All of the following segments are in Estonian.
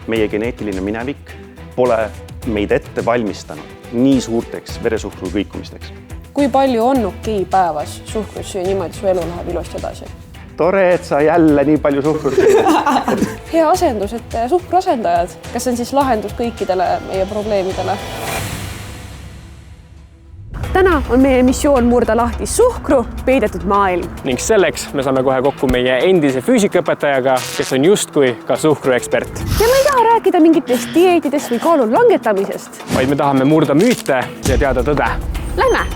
meie geneetiline minevik pole meid ette valmistanud nii suurteks veresuhkru kõikumisteks. Kui palju on okei päevas suhkrut süüa niimoodi, su elu läheb ilusti edasi? Tore, et sa jälle nii palju suhkrut. Hea asendus, et suhkruasendajad. Kas see on siis lahendus kõikidele meie probleemidele? Täna on meie missioon murda lahti suhkru peidetud maailm. Ning selleks me saame kohe kokku meie endise füüsikaõpetajaga, kes on justkui ka suhkruekspert. Ja me ei taha rääkida mingitest dieetidest või kaalu langetamisest. Vaid me tahame murda müüte ja teada tõde. Lähme!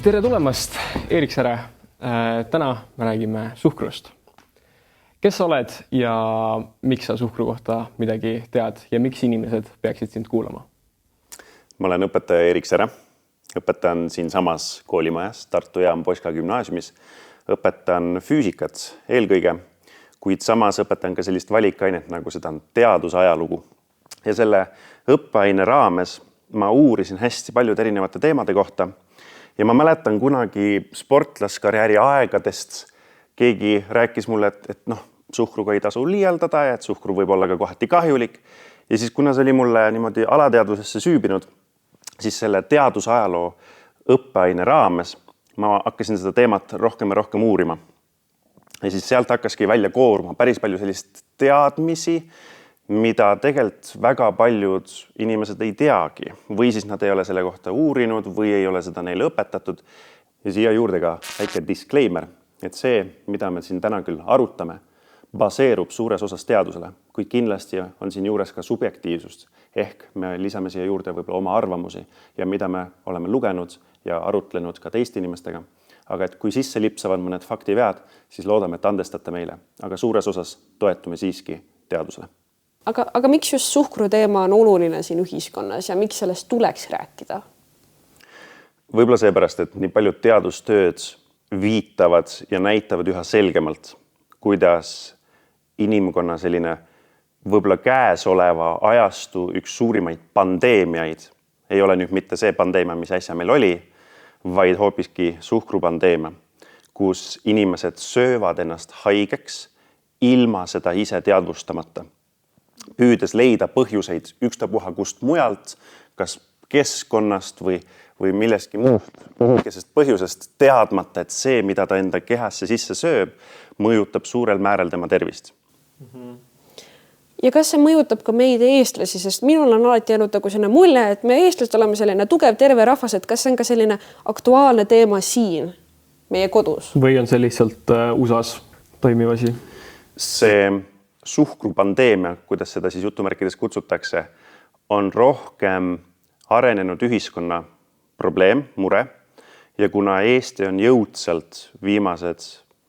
Tere tulemast, Erik Säre. Täna me räägime suhkrust. Kes sa oled ja miks sa suhkru kohta midagi tead ja miks inimesed peaksid sind kuulama? Ma olen õpetaja Erik Säre. Õpetan siin samas koolimajas Tartu Jaan Poska gümnaasiumis. Õpetan füüsikat eelkõige, kuid samas õpetan ka sellist valikainet, nagu seda on teadusajalugu. Ja selle õppeaine raames ma uurisin hästi paljud erinevate teemade kohta. Ja ma mäletan kunagi sportlaskarjääri aegadest keegi rääkis mulle, et suhkruga ei tasu liialdada ja et suhkru võib olla ka kohati kahjulik. Ja siis kuna see oli mulle niimoodi alateadvusesse süübinud, siis selle teadusajaloo õppeaine raames ma hakkasin seda teemat rohkem ja rohkem uurima. Ja siis sealt hakkaski välja kooruma päris palju sellist teadmisi, mida tegelikult väga paljud inimesed ei teagi. Või siis nad ei ole selle kohta uurinud või ei ole seda neile õpetatud. Ja siia juurde ka väike disclaimer, et see, mida me siin täna küll arutame, baseerub suures osas teadusele, kuid kindlasti on siin juures ka subjektiivsust. Ehk me lisame siia juurde võib-olla oma arvamusi ja mida me oleme lugenud ja arutlenud ka teiste inimestega. Aga et kui sisse lipsavad mõned faktivead, siis loodame, et andestate meile. Aga suures osas toetume siiski teadusele. Aga miks just suhkru teema on oluline siin ühiskonnas ja miks sellest tuleks rääkida? Võib-olla seepärast, et nii paljud teadustööd viitavad ja näitavad üha selgemalt, kuidas inimkonna selline võib-olla käesoleva ajastu üks suurimaid pandeemiaid ei ole nüüd mitte see pandeemia, mis äsja meil oli, vaid hoopiski suhkrupandeemia, kus inimesed söövad ennast haigeks ilma seda ise teadvustamata. Püüdes leida põhjuseid ükstapuha kust mujalt, kas keskkonnast või milleski muust põhjusest teadmata, et see, mida ta enda kehasse sisse sööb, mõjutab suurel määral tema tervist. Ja kas see mõjutab ka meid eestlasi, sest minul on alati jäänud selline mulje, et me eestlased oleme selline tugev terve rahvas, et kas see on ka selline aktuaalne teema siin meie kodus? Või on see lihtsalt USAs toimiv asi? See suhkrupandeemia, kuidas seda siis jutumärkides kutsutakse, on rohkem arenenud ühiskonna probleem, mure. Ja kuna Eesti on jõudsalt viimased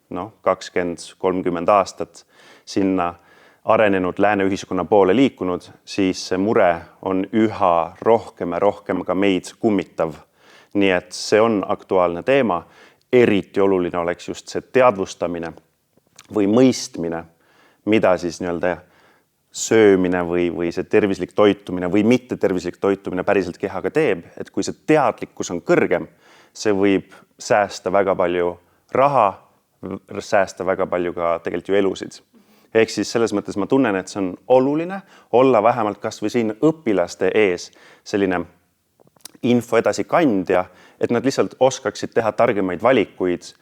20-30 aastat sinna arenenud lääne ühiskonna poole liikunud, siis see mure on üha rohkem ja rohkem ka meid kummitav. Nii et see on aktuaalne teema. Eriti oluline oleks just see teadvustamine või mõistmine, mida siis söömine või see tervislik toitumine või mitte tervislik toitumine päriselt kehaga teeb, et kui see teadlikkus on kõrgem, see võib säästa väga palju raha, säästa väga palju ka tegelikult ju elusid. Ehk siis selles mõttes ma tunnen, et see on oluline olla vähemalt kas või siin õpilaste ees selline info edasi kandja, et nad lihtsalt oskaksid teha targemaid valikuid,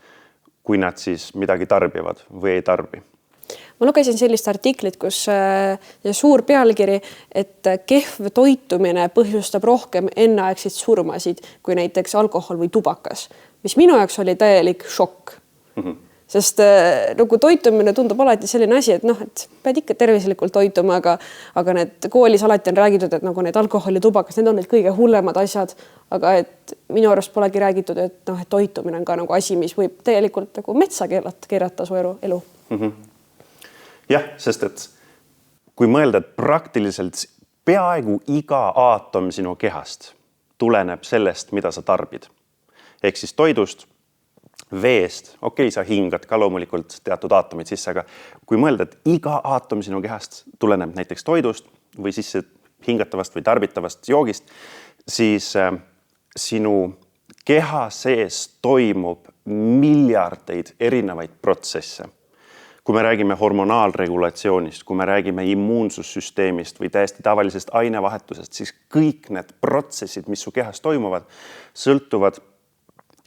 kui nad siis midagi tarbivad või ei tarbi. Ma lugesin sellist artiklit, kus suur pealkiri, et kehv toitumine põhjustab rohkem enneaegseid surmasid kui näiteks alkohol või tubakas, mis minu jaoks oli täielik šokk. Sest nagu toitumine tundub alati selline asi, et pead ikka tervislikult toituma, aga need koolis alati on räägitud, et nagu need alkoholi tubakas, need on need kõige hullemad asjad, aga et minu arust polegi räägitud, et toitumine on ka nagu asi, mis võib täielikult nagu metsa keerata su elu. Jah, sest et kui mõelda, et praktiliselt peaaegu iga aatom sinu kehast tuleneb sellest, mida sa tarbid. Ehk siis toidust, veest, sa hingad ka loomulikult teatud aatomid sisse, aga kui mõelda, et iga aatom sinu kehast tuleneb näiteks toidust või sisse hingatavast või tarbitavast joogist, siis sinu keha sees toimub miljardeid erinevaid protsesse. Kui me räägime hormonaalregulatsioonist, kui me räägime immuunsussüsteemist või täiesti tavalisest ainevahetusest, siis kõik need protsessid, mis su kehas toimuvad, sõltuvad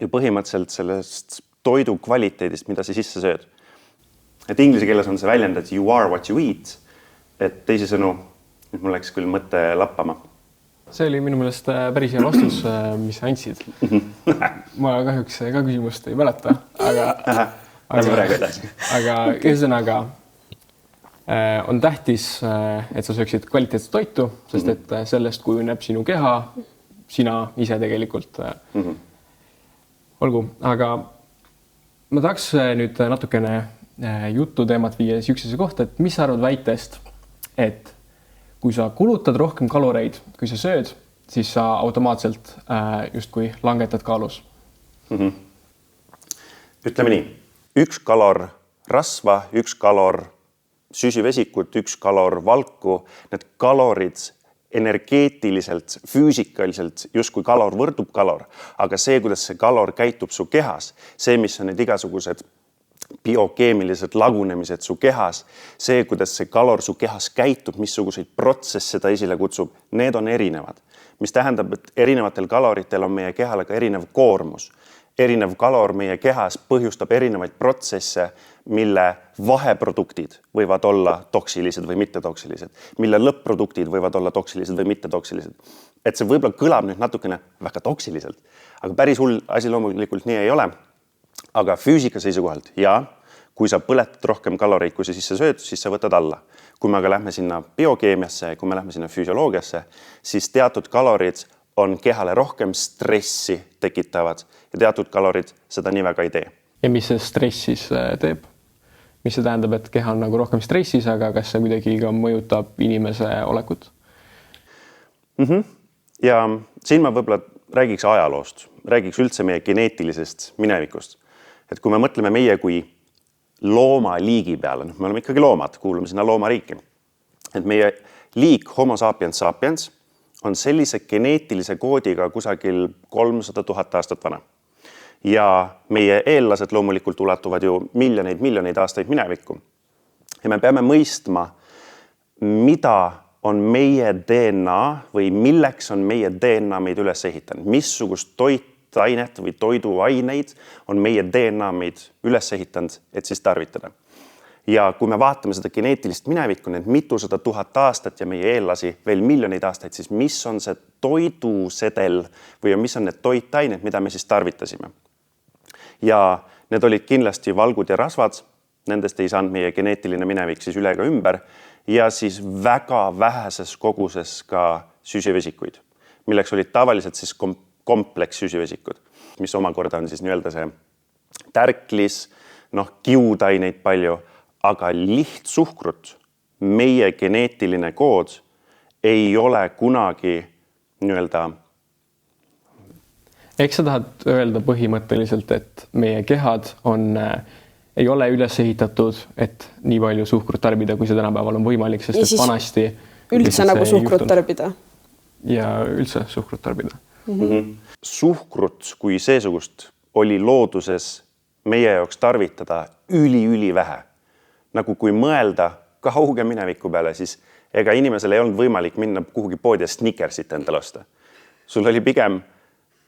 ju põhimõtteliselt sellest toidu kvaliteedist, mida sa sisse sööd. Et inglise keeles on see väljend, et you are what you eat. Et teisisõnu, nüüd mul läks küll mõte lappama. See oli minu meelest päris hea vastus, mis sa andsid. Ma kahjuks ka küsimust ei mäleta, aga ühesõnaga on tähtis, et sa sööksid kvaliteetset toitu, sest et sellest kujuneb sinu keha, sina ise tegelikult. Olgu, aga ma tahaks nüüd natukene juttu teemat viia üksteise kohta, et mis sa arvad väitest, et kui sa kulutad rohkem kaloreid, kui sa sööd, siis sa automaatselt justkui langetad kaalus. Ütleme nii, 1 kalor rasva, 1 kalor süsivesikut, 1 kalor valku, need kalorid energeetiliselt, füüsikaliselt justkui kalor võrdub kalor, aga see, kuidas see kalor käitub su kehas, see, mis on need igasugused biokeemilised lagunemised su kehas, see, kuidas see kalor su kehas käitub, missuguseid protsesse ta esile kutsub, need on erinevad. Mis tähendab, et erinevatel kaloritel on meie kehale ka erinev koormus. Erinev kalor meie kehas põhjustab erinevaid protsesse, mille vaheproduktid võivad olla toksilised või mittetoksilised, mille lõpp-produktid võivad olla toksilised või mittetoksilised. Et see võib-olla kõlab nüüd natukene väga toksiliselt, aga päris hull asi loomulikult nii ei ole. Aga füüsika seisukohalt, kui sa põletad rohkem kaloreid, kui sa sisse sööd, siis sa võtad alla. Kui me aga lähme sinna biokeemiasse, kui me lähme sinna füsioloogiasse, siis teatud kalorid on kehale rohkem stressi tekitavad ja teatud kalorid seda nii väga ei tee. Ja mis see stress siis teeb? Mis see tähendab, et keha on nagu rohkem stressis, aga kas see kuidagi ka mõjutab inimese olekut? Ja siin ma võib-olla räägiks ajaloost, räägiks üldse meie geneetilisest minevikust. Et kui me mõtleme meie kui loomaliigi peale, me oleme ikkagi loomad, kuulume sinna loomariiki. Et meie liik Homo sapiens sapiens on sellise geneetilise koodiga kusagil 300 000 aastat vana. Ja meie eellased loomulikult ulatuvad ju miljoneid aastaid minevikku. Ja me peame mõistma, mida on meie DNA või milleks on meie DNA meid üles ehitanud. Missugust toitainet või toiduaineid on meie DNA meid üles ehitanud, et siis tarvitada. Ja kui me vaatame seda geneetilist minevikku, need mitusada 1000 aastat ja meie eellasi veel miljoneid aastaid, siis mis on see toidusedel või mis on need toitained, mida me siis tarvitasime. Ja need olid kindlasti valgud ja rasvad, nendest ei saanud meie geneetiline minevik siis üle ega ümber ja siis väga väheses koguses ka süsivesikuid, milleks olid tavaliselt siis komplekssüsivesikud, mis omakorda on siis nii-öelda see tärklis, kiudaineid palju, aga lihtsuhkrut, meie geneetiline kood ei ole kunagi nii-öelda. Eks sa tahad öelda põhimõtteliselt, et meie kehad ei ole üles ehitatud, et nii palju suhkrut tarbida, kui see tänapäeval on võimalik, sest et vanasti üldse nagu suhkrut tarbida. Ja üldse suhkrut tarbida. Suhkrut kui seesugust oli looduses meie jaoks tarvitada üli vähe. Nagu kui mõelda kauge mineviku peale, siis ega inimesel ei olnud võimalik minna kuhugi poodi ja Snickersit endale osta. Sul oli pigem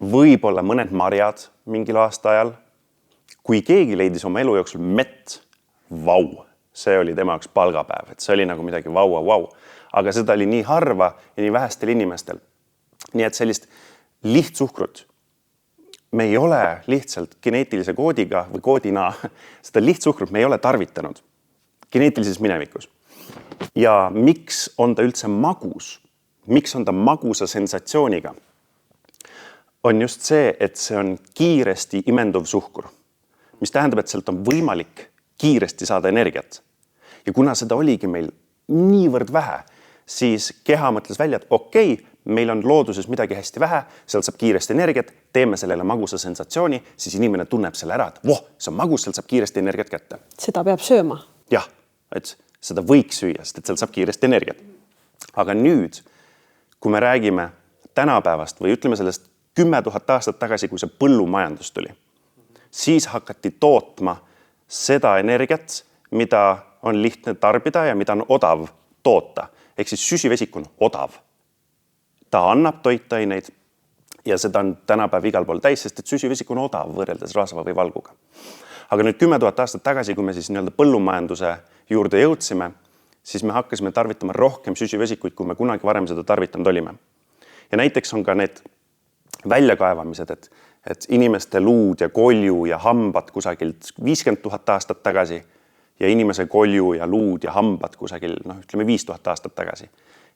võib-olla mõned marjad mingil aasta ajal. Kui keegi leidis oma elu jooksul mett, see oli tema jaoks palgapäev, et see oli nagu midagi vau. Aga seda oli nii harva ja nii vähestel inimestel. Nii et sellist lihtsuhkrut me ei ole lihtsalt geneetilise koodiga või koodina, seda lihtsuhkrut me ei ole tarvitanud geneetilises minevikus. Ja miks on ta üldse magus? Miks on ta magusa sensatsiooniga? On just see, et see on kiiresti imenduv suhkur, mis tähendab, et sealt on võimalik kiiresti saada energiat. Ja kuna seda oligi meil niivõrd vähe, siis keha mõtles välja, et okei, meil on looduses midagi hästi vähe, sealt saab kiiresti energiat, teeme sellele magusa sensatsiooni, siis inimene tunneb selle ära, et see on magus, sealt saab kiiresti energiat kätte. Seda peab sööma. Jah, et seda võiks süüa, sest et sealt saab kiiresti energiat. Aga nüüd, kui me räägime tänapäevast või ütleme sellest 10 000 aastat tagasi, kui see põllumajandus tuli, siis hakati tootma seda energiat, mida on lihtne tarbida ja mida on odav toota. Ehk siis süsivesik on odav. Ta annab toitaineid ja seda on tänapäev igal pool täis, sest et süsivesik on odav võrreldes rasva või valguga. Aga nüüd 10 000 aastat tagasi, kui me siis nii-öelda põllumajanduse juurde jõudsime, siis me hakkasime tarvitama rohkem süsivesikuid, kui me kunagi varem seda tarvitanud olime. Ja näiteks on ka need väljakaevamised, et inimeste luud ja kolju ja hambad kusagilt 50 000 aastat tagasi ja inimese kolju ja luud ja hambad kusagil, ütleme 5000 aastat tagasi.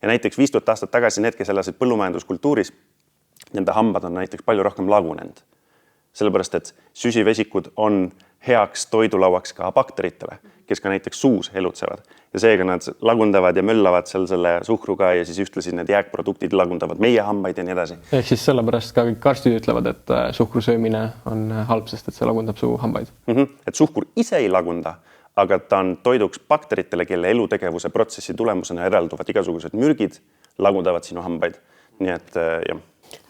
Ja näiteks 5000 aastat tagasi need, kes elasid põllumajanduskultuuris, nende hambad on näiteks palju rohkem lagunenud. Sellepärast, et süsivesikud on heaks toidulauaks ka bakteritele, kes ka näiteks suus elutsevad. Ja seega nad lagundavad ja möllavad seal selle suhkruga ja siis ühtlasi need jääkproduktid lagundavad meie hambaid ja nii edasi. Ehk siis sellepärast ka kõik arstid ütlevad, et suhkrusöömine on halb, sest et see lagundab su hambaid. Et suhkur ise ei lagunda, aga ta on toiduks bakteritele, kelle elutegevuse protsessi tulemusena eralduvad igasugused mürgid, lagundavad sinu hambaid. Nii et jah.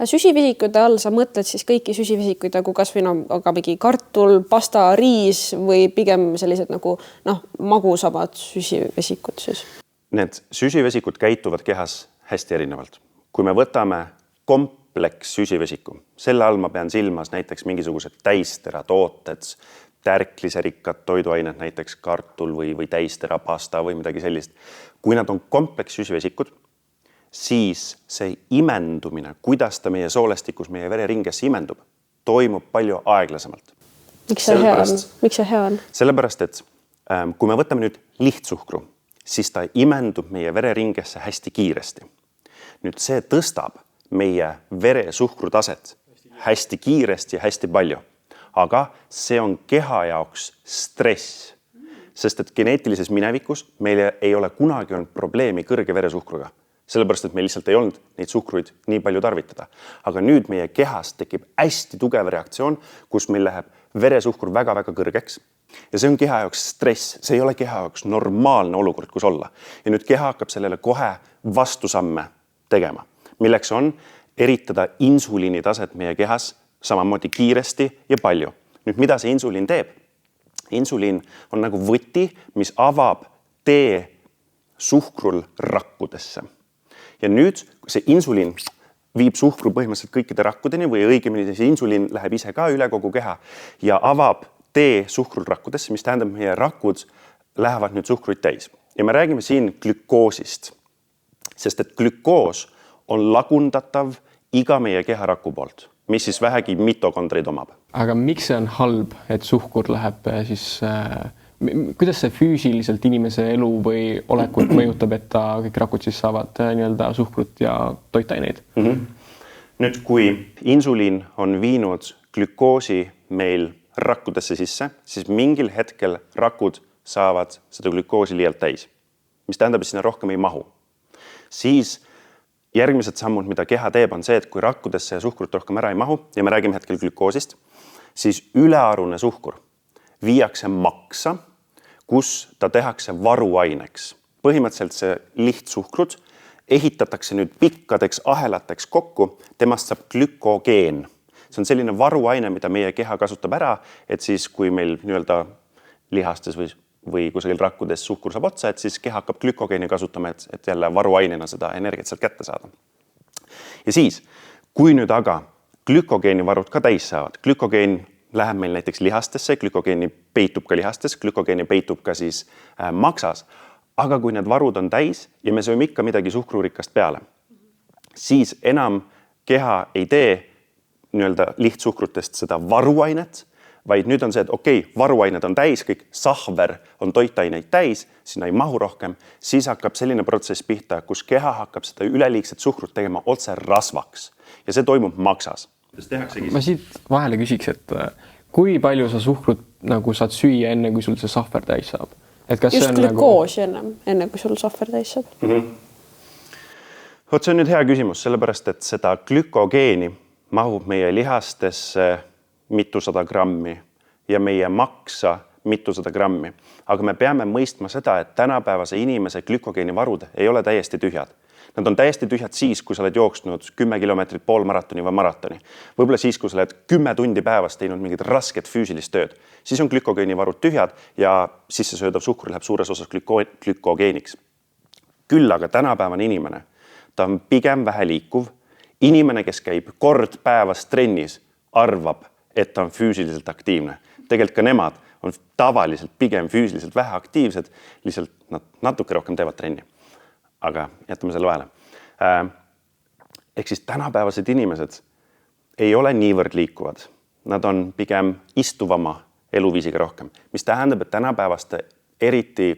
Süsivesikute all sa mõtled siis kõiki süsivesikuid nagu kas või aga mingi kartul, pasta, riis või pigem sellised nagu magusamad süsivesikud siis? Need süsivesikud käituvad kehas hästi erinevalt. Kui me võtame kompleks süsivesiku, selle all ma pean silmas näiteks mingisugused täistera tooted, tärkliserikkad toiduained, näiteks kartul või täistera pasta või midagi sellist. Kui nad on kompleks süsivesikud, siis see imendumine, kuidas ta meie soolestikus, meie vereringes imendub, toimub palju aeglasemalt. Miks see hea on? Sellepärast, et kui me võtame nüüd lihtsuhkru, siis ta imendub meie vereringesse hästi kiiresti. Nüüd see tõstab meie veresuhkru taset hästi kiiresti ja hästi palju. Aga see on keha jaoks stress, sest et geneetilises minevikus meil ei ole kunagi olnud probleemi kõrge veresuhkruga. Sellepärast, et meil lihtsalt ei olnud neid suhkruid nii palju tarvitada. Aga nüüd meie kehas tekib hästi tugev reaktsioon, kus meil läheb veresuhkur väga-väga kõrgeks. Ja see on keha jaoks stress, see ei ole keha jaoks normaalne olukord, kus olla. Ja nüüd keha hakkab sellele kohe vastusamme tegema, milleks on eritada insuliini taset meie kehas samamoodi kiiresti ja palju. Nüüd, mida see insuliin teeb? Insuliin on nagu võti, mis avab tee suhkrul rakkudesse. Ja nüüd see insuliin viib suhkru põhimõtteliselt kõikide rakkudeni või õigemini see insuliin läheb ise ka üle kogu keha ja avab tee suhkrul rakkudesse, mis tähendab, meie rakud lähevad nüüd suhkruid täis. Ja me räägime siin glükoosist, sest et glükoos on lagundatav iga meie keha raku poolt, mis siis vähegi mitokondreid omab. Aga miks see on halb, et suhkur läheb siis... Kuidas see füüsiliselt inimese elu või olekut mõjutab, et ta kõik rakud siis saavad nii-öelda suhkrut ja toitaineid? Nüüd, kui insuliin on viinud glükoosi meil rakkudesse sisse, siis mingil hetkel rakud saavad seda glükoosi liialt täis, mis tähendab, et sinna rohkem ei mahu. Siis järgmised sammud, mida keha teeb, on see, et kui rakkudesse ja suhkrut rohkem ära ei mahu, ja me räägime hetkel glükoosist, siis ülearune suhkur viiakse maksa, kus ta tehakse varuaineks. Põhimõtteliselt see lihtsuhkrud ehitatakse nüüd pikkadeks ahelateks kokku, temast saab glükogeen. See on selline varuaine, mida meie keha kasutab ära, et siis kui meil nii-öelda lihastes või kusagil rakkudes suhkur saab otsa, et siis keha hakkab glükogeeni kasutama, et jälle varuainena seda energiat sealt kätte saada. Ja siis, kui nüüd aga glükogeeni varud ka täis saavad, glükogeen läheb meil näiteks lihastesse, glükogeeni peitub ka lihastes, glükogeeni peitub ka siis maksas. Aga kui need varud on täis ja me sööme ikka midagi suhkrurikast peale, siis enam keha ei tee nii-öelda lihtsuhkrutest seda varuainet, vaid nüüd on see, et varuained on täis, kõik sahver on toitaineid täis, sinna ei mahu rohkem, siis hakkab selline protsess pihta, kus keha hakkab seda üleliigset suhkrut tegema otse rasvaks ja see toimub maksas. Ma siit vahele küsiks, et kui palju sa suhkrut nagu saad süüa enne, kui sul see sahver täis saab? Et kas just glükoosi enne, kui sul sahver täis saab? See on nüüd hea küsimus, sellepärast, et seda glükogeeni mahub meie lihastesse mitusada grammi ja meie maksa mitusada grammi. Aga me peame mõistma seda, et tänapäevase inimese glükogeeni varud ei ole täiesti tühjad. Nad on täiesti tühjad siis, kui sa oled jooksnud 10 kilomeetrit, poolmaratoni või maratoni. Võib-olla siis, kui sa oled 10 tundi päevas teinud mingit rasket füüsilist tööd, siis on glükogeenivarud tühjad ja sissesöödav suhkur läheb suures osas glükogeeniks. Küll aga tänapäevane inimene, ta on pigem vähe liikuv. Inimene, kes käib kord päevas trennis, arvab, et ta on füüsiliselt aktiivne. Tegelikult ka nemad on tavaliselt pigem füüsiliselt vähe aktiivsed, lihtsalt nad natuke rohkem teevad trenni. Aga jätame selle vahele. Ehk siis tänapäevased inimesed ei ole niivõrd liikuvad. Nad on pigem istuvama eluviisiga rohkem, mis tähendab, et tänapäevaste eriti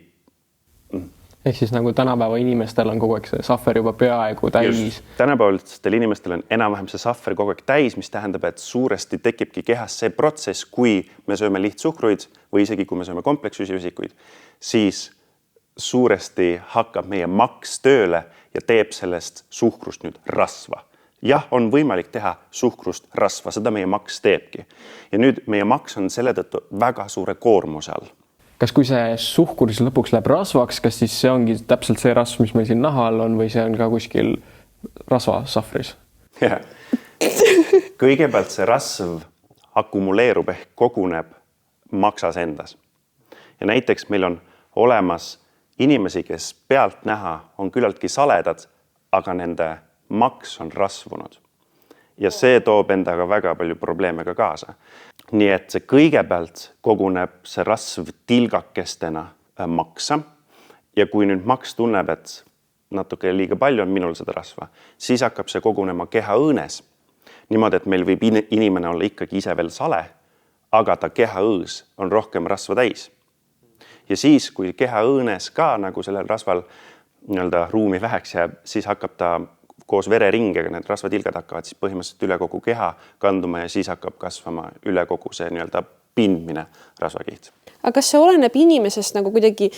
ehk siis nagu tänapäeva inimestel on kogu aeg see sahver juba peaaegu täis. Tänapäevastel inimestel on enam-vähem see sahver kogu aeg täis, mis tähendab, et suuresti tekibki kehas see protsess, kui me sööme lihtsuhkruid või isegi kui me sööme komplekssüsivesikuid, siis suuresti hakkab meie maks tööle ja teeb sellest suhkrust nüüd rasva. Jah, on võimalik teha suhkrust rasva, seda meie maks teebki. Ja nüüd meie maks on selle tõttu väga suure koormuse all. Kas kui see suhkur siis lõpuks läheb rasvaks, kas siis see ongi täpselt see rasv, mis meil siin naha all on või see on ka kuskil rasvasahvris? Kõigepealt see rasv akumuleerub ehk koguneb maksas endas. Ja näiteks meil on olemas inimesi, kes pealt näha on küllaltki saledad, aga nende maks on rasvunud. Ja see toob endaga väga palju probleeme ka kaasa. Nii et see kõigepealt koguneb see rasv tilgakestena maksa ja kui nüüd maks tunneb, et natuke liiga palju on minul seda rasva, siis hakkab see kogunema kehaõõnes. Niimoodi, et meil võib inimene olla ikkagi ise veel sale, aga ta kehaõõs on rohkem rasva täis. Ja siis, kui kehaõõnes ka nagu sellel rasval ruumi väheks jääb, siis hakkab ta koos vereringega, need rasvatilgad hakkavad siis põhimõtteliselt üle kogu keha kanduma ja siis hakkab kasvama üle kogu see pindmine rasvakiht. Aga kas see oleneb inimesest nagu kuidagi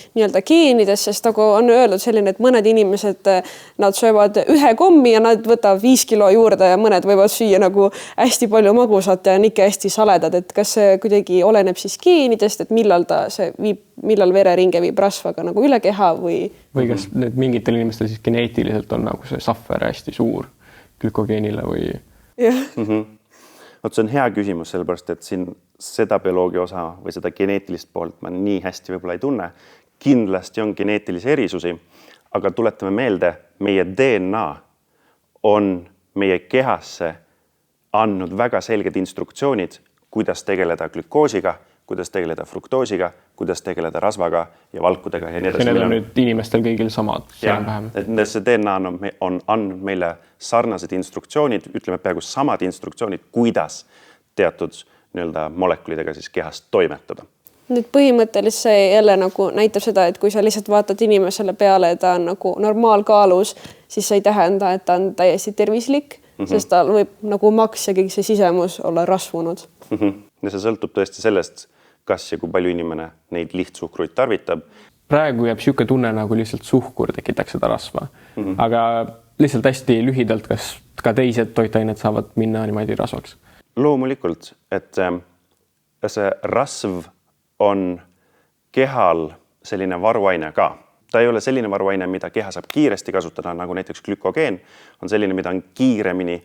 geenidest, sest nagu on öeldud selline, et mõned inimesed, nad söövad 1 kommi ja nad võtavad 5 kilo juurde ja mõned võivad süüa nagu hästi palju magusat ja on ikka hästi saledad, et kas see kuidagi oleneb siis geenidest, et millal vereringe viib rasvaga nagu üle keha või kas nüüd mingitel inimestel siis geneetiliselt on nagu see sahver hästi suur glükogeenile või? Jah. Vot see on hea küsimus, sellepärast, et siin seda bioloogia osa või seda geneetilist poolt ma nii hästi võib-olla ei tunne. Kindlasti on geneetilisi erisusi, aga tuletame meelde, meie DNA on meie kehasse andnud väga selged instruktsioonid, kuidas tegeleda glükoosiga, kuidas tegeleda fruktoosiga, kuidas tegeleda rasvaga ja valkudega ja nii edasi. Ja need on nüüd inimestel kõigil samad. See DNA on andnud meile sarnased instruktsioonid, ütleme peaaegu samad instruktsioonid, kuidas teatud molekulidega siis kehast toimetada. Nüüd põhimõtteliselt see jälle nagu näitab seda, et kui sa lihtsalt vaatad inimesele peale, ta on nagu normaalkaalus, siis see ei tähenda, et ta on täiesti tervislik, sest tal võib nagu maks ja kõik see sisemus olla rasvunud. Ja see sõltub tõesti sellest, kas ja kui palju inimene neid lihtsuhkruid tarvitab. Praegu jääb siuke tunne, nagu lihtsalt suhkur tekitaks seda rasva. Aga lihtsalt hästi lühidalt, kas ka teised toitained saavad minna niimoodi rasvaks? Loomulikult, et see rasv on kehal selline varuaine ka. Ta ei ole selline varuaine, mida keha saab kiiresti kasutada, nagu näiteks glükogeen on selline, mida on kiiremini,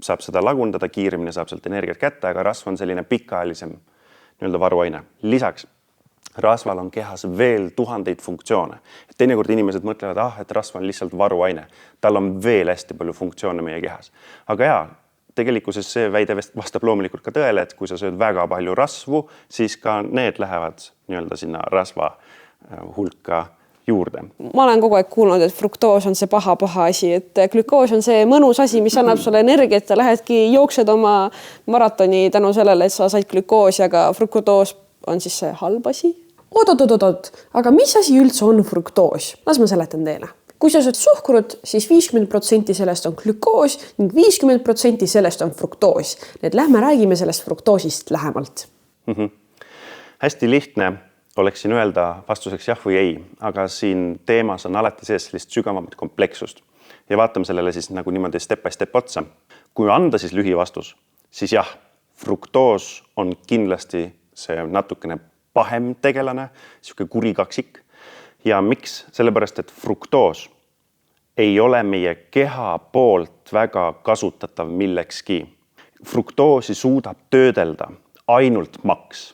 saab seda lagundada, kiiremini saab sealt energiat kätte, aga rasv on selline pikaajalisem varuaine. Lisaks, rasval on kehas veel tuhandeid funktsioone. Teinekord inimesed mõtlevad, et rasv on lihtsalt varuaine. Tal on veel hästi palju funktsioone meie kehas. Aga jaa, tegelikkuses see väide vastab loomulikult ka tõele, et kui sa sööd väga palju rasvu, siis ka need lähevad sinna rasva hulka juurde. Ma olen kogu aeg kuulnud, et fruktoos on see paha asi, et glükoos on see mõnus asi, mis annab sulle energiat ja lähedki jooksed oma maratoni tänu sellele, et sa said glükoosi, aga fruktoos on siis see halb asi. Oot, aga mis asi üldse on fruktoos? Las ma seletan teile. Kui sa sööd suhkrut, siis 50% sellest on glükoos ning 50% sellest on fruktoos. Need lähme räägime sellest fruktoosist lähemalt. Hästi lihtne oleks siin öelda vastuseks jah või ei, aga siin teemas on alati sees sellist sügavamat komplekssust. Ja vaatame sellele siis nagu niimoodi step by step otsa. Kui anda siis lühivastus, siis jah, fruktoos on kindlasti see natukene pahem tegelane, siuke kurikaksik. Ja miks? Sellepärast, et fruktoos ei ole meie keha poolt väga kasutatav millekski. Fruktoosi suudab töödelda ainult maks.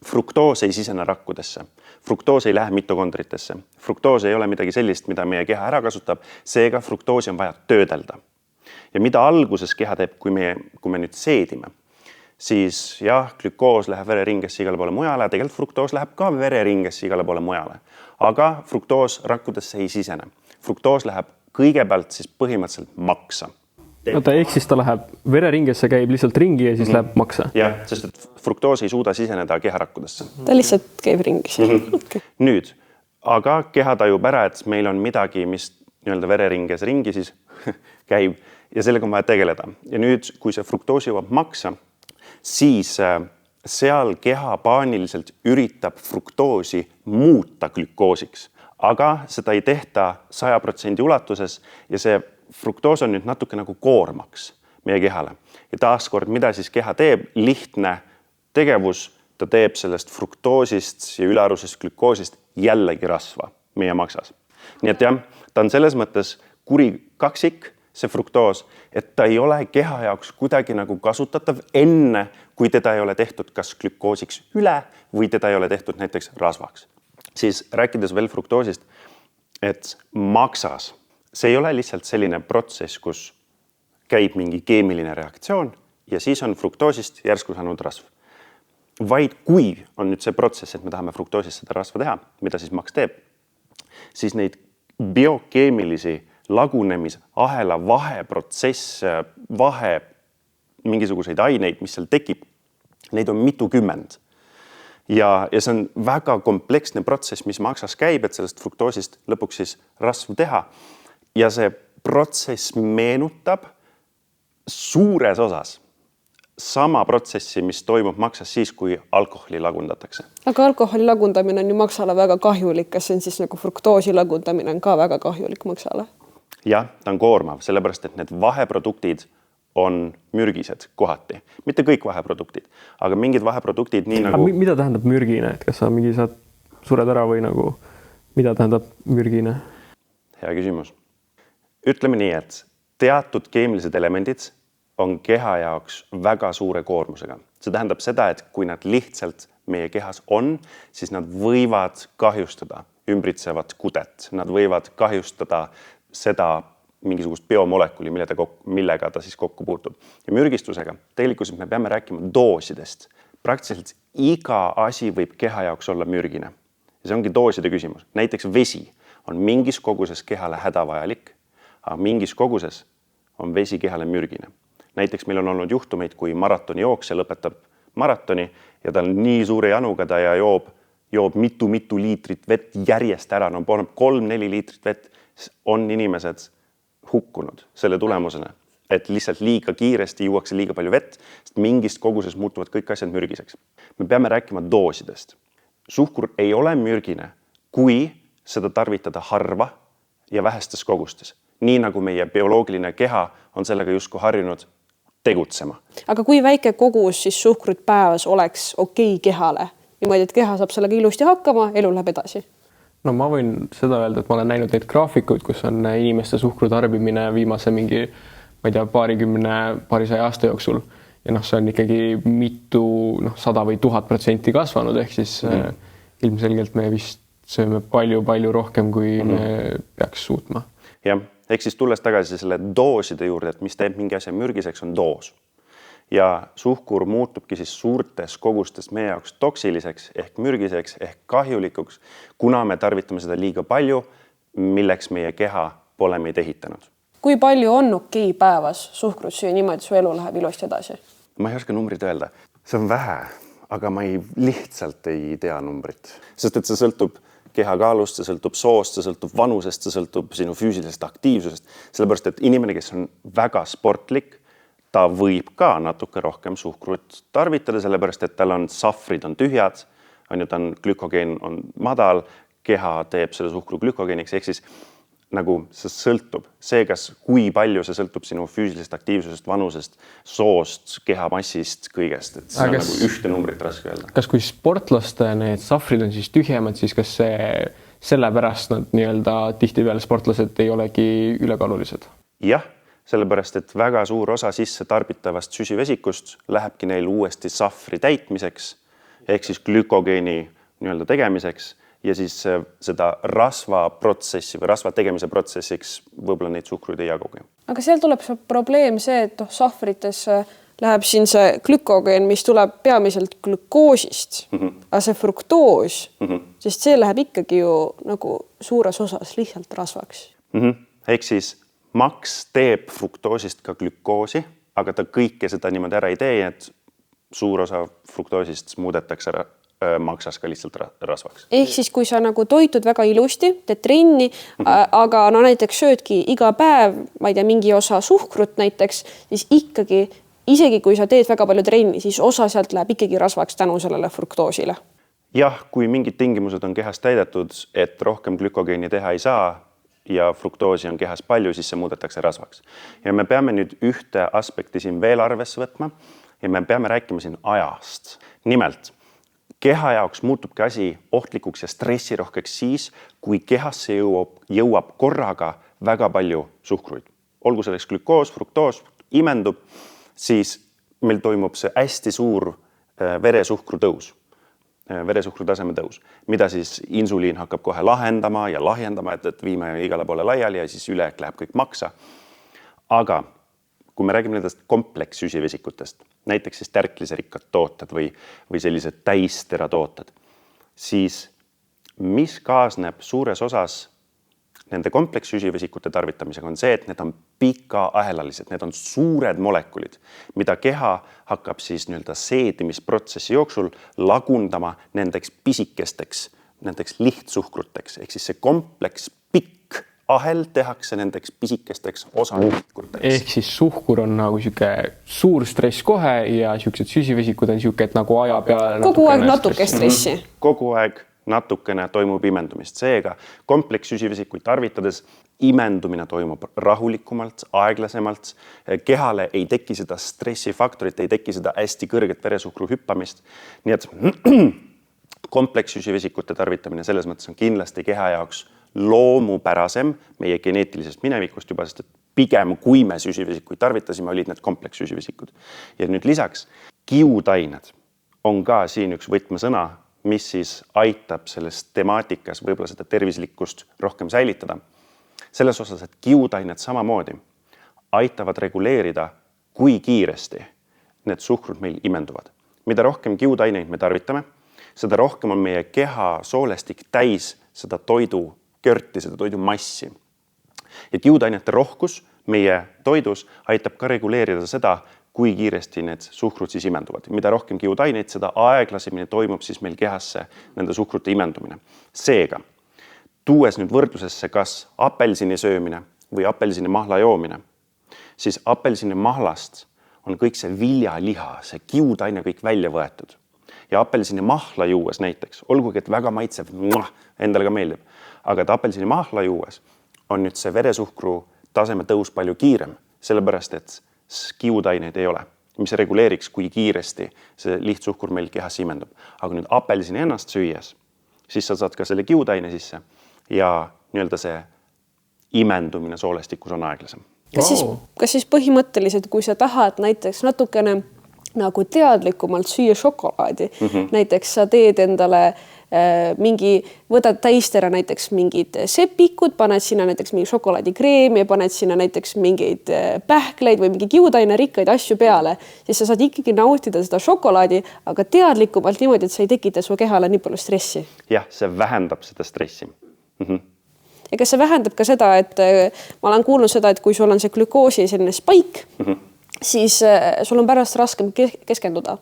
Fruktoos ei sisene rakkudesse. Fruktoos ei lähe mitokondritesse. Fruktoos ei ole midagi sellist, mida meie keha ära kasutab. Seega fruktoosi on vaja töödelda. Ja mida alguses keha teeb, kui me nüüd seedime, siis jah, glükoos läheb vereringesse igale poole mujale, tegelikult fruktoos läheb ka vereringesse igale poole mujale. Aga fruktoos rakkudesse ei sisene. Fruktoos läheb kõigepealt siis põhimõtteliselt maksa. Oota, ehk siis ta läheb vereringesse, käib lihtsalt ringi ja siis läheb maksa. Jah, sest et fruktoos ei suuda siseneda keharakkudesse. Ta lihtsalt käib ringis. Okay. Nüüd, aga keha tajub ära, et meil on midagi, mis nii-öelda vereringes ringi siis käib ja sellega on vaja tegeleda. Ja nüüd, kui see fruktoosi jõuab maksa, siis seal keha paaniliselt üritab fruktoosi muuta glükoosiks. Aga seda ei tehta 100% ulatuses ja see fruktoos on nüüd natuke nagu koormaks meie kehale. Ja taaskord, mida siis keha teeb? Lihtne tegevus, ta teeb sellest fruktoosist ja ülearusest glükoosist jällegi rasva meie maksas. Nii et jah, ta on selles mõttes kuri kaksik, see fruktoos, et ta ei ole keha jaoks kuidagi nagu kasutatav enne, kui teda ei ole tehtud kas glükoosiks üle või teda ei ole tehtud näiteks rasvaks. Siis rääkides veel fruktoosist, et maksas, see ei ole lihtsalt selline protsess, kus käib mingi keemiline reaktsioon ja siis on fruktoosist järsku saanud rasv. Vaid kui on nüüd see protsess, et me tahame fruktoosist seda rasva teha, mida siis maks teeb, siis neid biokeemilisi lagunemisahela vaheprotsess, mingisuguseid aineid, mis seal tekib, neid on mitukümmend. Ja see on väga kompleksne protsess, mis maksas käib, et sellest fruktoosist lõpuks siis rasv teha. Ja see protsess meenutab suures osas sama protsessi, mis toimub maksas siis, kui alkoholi lagundatakse. Aga alkoholi lagundamine on ju maksale väga kahjulik. Kas see on siis nagu fruktoosi lagundamine on ka väga kahjulik maksale? Jah, ta on koormav, sellepärast, et need vaheproduktid on mürgised kohati. Mitte kõik vaheproduktid, aga mingid vaheproduktid nii nagu... Mida tähendab mürgine? Et kas sa saad sured ära või nagu, mida tähendab mürgine? Hea küsimus. Ütleme nii, et teatud keemilised elemendid on keha jaoks väga suure koormusega. See tähendab seda, et kui nad lihtsalt meie kehas on, siis nad võivad kahjustada ümbritsevat kudet. Nad võivad kahjustada seda mingisugust biomolekuli, millega ta siis kokku puutub. Ja mürgistusega tegelikult me peame rääkima doosidest. Praktiliselt iga asi võib keha jaoks olla mürgine. Ja see ongi dooside küsimus. Näiteks vesi on mingis koguses kehale hädavajalik, aga mingis koguses on vesi kehale mürgine. Näiteks meil on olnud juhtumeid, kui maratonijooksja lõpetab maratoni ja ta on nii suure januga ta ja joob mitu liitrit vett järjest ära, no 3-4 liitrit vett, on inimesed hukkunud selle tulemusena, et lihtsalt liiga kiiresti juuakse liiga palju vett, sest mingist koguses muutuvad kõik asjad mürgiseks. Me peame rääkima doosidest. Suhkur ei ole mürgine, kui seda tarvitada harva ja vähestes kogustes. Nii nagu meie bioloogiline keha on sellega justkui harjunud tegutsema. Aga kui väike kogus siis suhkrut päevas oleks okei kehale? Niimoodi, et keha saab sellega ilusti hakkama, elu läheb edasi. No ma võin seda öelda, et ma olen näinud neid graafikuid, kus on inimeste suhkru tarbimine viimase mingi, ma ei tea, paarisaja aasta jooksul. Ja see on ikkagi mitu 100 või 1000% kasvanud, ehk siis ilmselgelt me vist sööme palju rohkem, kui me peaks suutma. Jah, ehk siis tulles tagasi selle dooside juurde, et mis teeb mingi asja mürgiseks, on doos. Ja suhkur muutubki siis suurtes kogustes meie jaoks toksiliseks ehk mürgiseks ehk kahjulikuks, kuna me tarvitame seda liiga palju, milleks meie keha pole meid ehitanud. Kui palju on okei päevas suhkrut süüa niimoodi, su elu läheb ilusti edasi? Ma ei oska numbrit öelda. See on vähe, aga ma lihtsalt ei tea numbrit. Sest et see sõltub keha kaalust, see sõltub soost, see sõltub vanusest, see sõltub sinu füüsilisest aktiivsusest. Sellepärast, et inimene, kes on väga sportlik, ta võib ka natuke rohkem suhkrut tarvitada, sellepärast, et tal on safrid on tühjad, glükogeen on madal, keha teeb selle suhkru glükogeeniks, ehk siis nagu see sõltub. See, kui palju see sõltub sinu füüsilisest aktiivsusest, vanusest, soost, kehamassist, kõigest. Et see on nagu ühte numbrit raske öelda. Kas kui sportlaste need sahvrid on siis tühjemad, siis kas sellepärast nad nii-öelda tihtipeale sportlased ei olegi ülekaalulised? Jah, sellepärast, et väga suur osa sisse tarbitavast süsivesikust lähebki neil uuesti sahvri täitmiseks ehk siis glükogeeni nii-öelda tegemiseks ja siis seda rasvaprotsessi või rasva tegemise protsessiks võib-olla neid suhkruid ei jagugi. Aga seal tuleb see probleem see, et sahvrites läheb siin see glükogeen, mis tuleb peamiselt glükoosist, aga see fruktoos, sest see läheb ikkagi ju nagu suures osas lihtsalt rasvaks. Ehk siis maks teeb fruktoosist ka glükoosi, aga ta kõike seda niimoodi ära ei tee, et suur osa fruktoosist muudetakse maksas ka lihtsalt rasvaks. Ehk siis, kui sa nagu toitud väga ilusti, teed trenni, aga no näiteks söödki iga päev, ma ei tea, mingi osa suhkrut näiteks, siis ikkagi, isegi kui sa teed väga palju trenni, siis osa sealt läheb ikkagi rasvaks tänu sellele fruktoosile. Jah, kui mingid tingimused on kehas täidetud, et rohkem glükogeeni teha ei saa ja fruktoosi on kehas palju, siis see muudetakse rasvaks. Ja me peame nüüd ühte aspekti siin veel arvesse võtma ja me peame rääkima siin ajast. Nimelt, keha jaoks muutubki asi ohtlikuks ja stressirohkeks siis, kui kehasse jõuab korraga väga palju suhkruid. Olgu selleks glükoos, fruktoos, imendub, siis meil toimub see hästi suur veresuhkru tõus, veresuhkru taseme tõus, mida siis insuliin hakkab kohe lahendama ja lahjendama, et viime igale poole laiali ja siis ülejääk läheb kõik maksa. Aga kui me räägime nendest komplekssüsivesikutest, näiteks siis tärkliserikkad tooted või sellised täisteratooted, siis mis kaasneb suures osas nende komplekssüsivesikute tarvitamisega on see, et need on pikaahelalised, need on suured molekulid, mida keha hakkab siis nii-öelda seedimisprotsessi jooksul lagundama nendeks pisikesteks, nendeks lihtsuhkruteks, ehk siis see kompleks pikk ahel tehakse nendeks pisikesteks osanuhkruteks. Ehk siis suhkur on nagu siuke suur stress kohe ja siuksed süsivesikud on siuke, et nagu aja peale kogu aeg natuke stressi. Kogu aeg natukene toimub imendumist. Seega komplekssüsivesikuid tarvitades imendumine toimub rahulikumalt, aeglasemalt. Kehale ei teki seda stressifaktorit, ei teki seda hästi kõrget veresuhkru hüppamist. Nii et komplekssüsivesikute tarvitamine selles mõttes on kindlasti keha jaoks loomupärasem meie geneetilisest minevikust juba, sest et pigem kui me süsivesikuid tarvitasime, olid need komplekssüsivesikud. Ja nüüd lisaks kiudained on ka siin üks võtmesõna, mis siis aitab selles temaatikas võib-olla seda tervislikkust rohkem säilitada. Selles osas, et kiudained samamoodi aitavad reguleerida, kui kiiresti need suhkrud meil imenduvad. Mida rohkem kiudaineid me tarvitame, seda rohkem on meie keha soolestik täis seda toidu körti, seda toidu massi. Ja kiudainete rohkus meie toidus aitab ka reguleerida seda, kui kiiresti need suhkrud siis imenduvad. Mida rohkem kiudaineid, seda aeglasemini toimub siis meil kehasse nende suhkrute imendumine. Seega, tuues nüüd võrdlusesse kas apelsini söömine või apelsini mahla joomine, siis apelsini mahlast on kõik see viljaliha, see kiudaine kõik välja võetud. Ja apelsini mahla juues näiteks, olgugi et väga maitsev, endale ka meeldib, aga et apelsini mahla juues on nüüd see veresuhkru taseme tõus palju kiirem, sellepärast et kiudaineid ei ole, mis reguleeriks, kui kiiresti see lihtsuhkur meil kehas imendub. Aga nüüd apelsini ennast süües, siis sa saad ka selle kiudaine sisse ja nii-öelda see imendumine soolestikus on aeglasem. Kas siis põhimõtteliselt, kui sa tahad näiteks natukene nagu teadlikumalt süüa šokolaadi, näiteks sa teed endale võtad täistera näiteks mingid sepikud, paned sinna näiteks mingi šokolaadikreemi ja paned sinna näiteks mingeid pähkleid või mingi kiudaine rikkaid asju peale, siis sa saad ikkagi nautida seda šokolaadi, aga teadlikumalt niimoodi, et sa ei tekita su kehale nii palju stressi. Jah, see vähendab seda stressi. Ja kas see vähendab ka seda, et ma olen kuulnud seda, et kui sul on see glükoosi selline spaik, siis sul on pärast raskem keskenduda.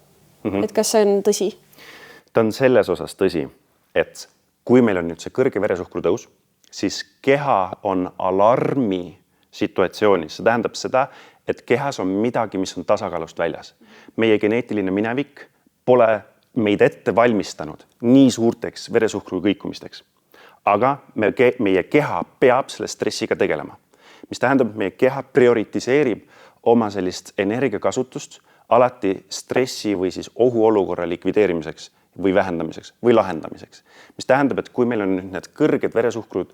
Et kas see on tõsi? Ta on selles osas tõsi, et kui meil on nüüd see kõrge veresuhkru tõus, siis keha on alarmi situatsioonis. See tähendab seda, et kehas on midagi, mis on tasakaalust väljas. Meie geneetiline minevik pole meid ette valmistanud nii suurteks veresuhkru kõikumisteks. aga meie keha peab selle stressiga tegelema. Mis tähendab, et meie keha prioritiseerib oma sellist energiakasutust alati stressi või siis ohuolukorra likvideerimiseks või vähendamiseks või lahendamiseks. Mis tähendab, et kui meil on nüüd need kõrged veresuhkrud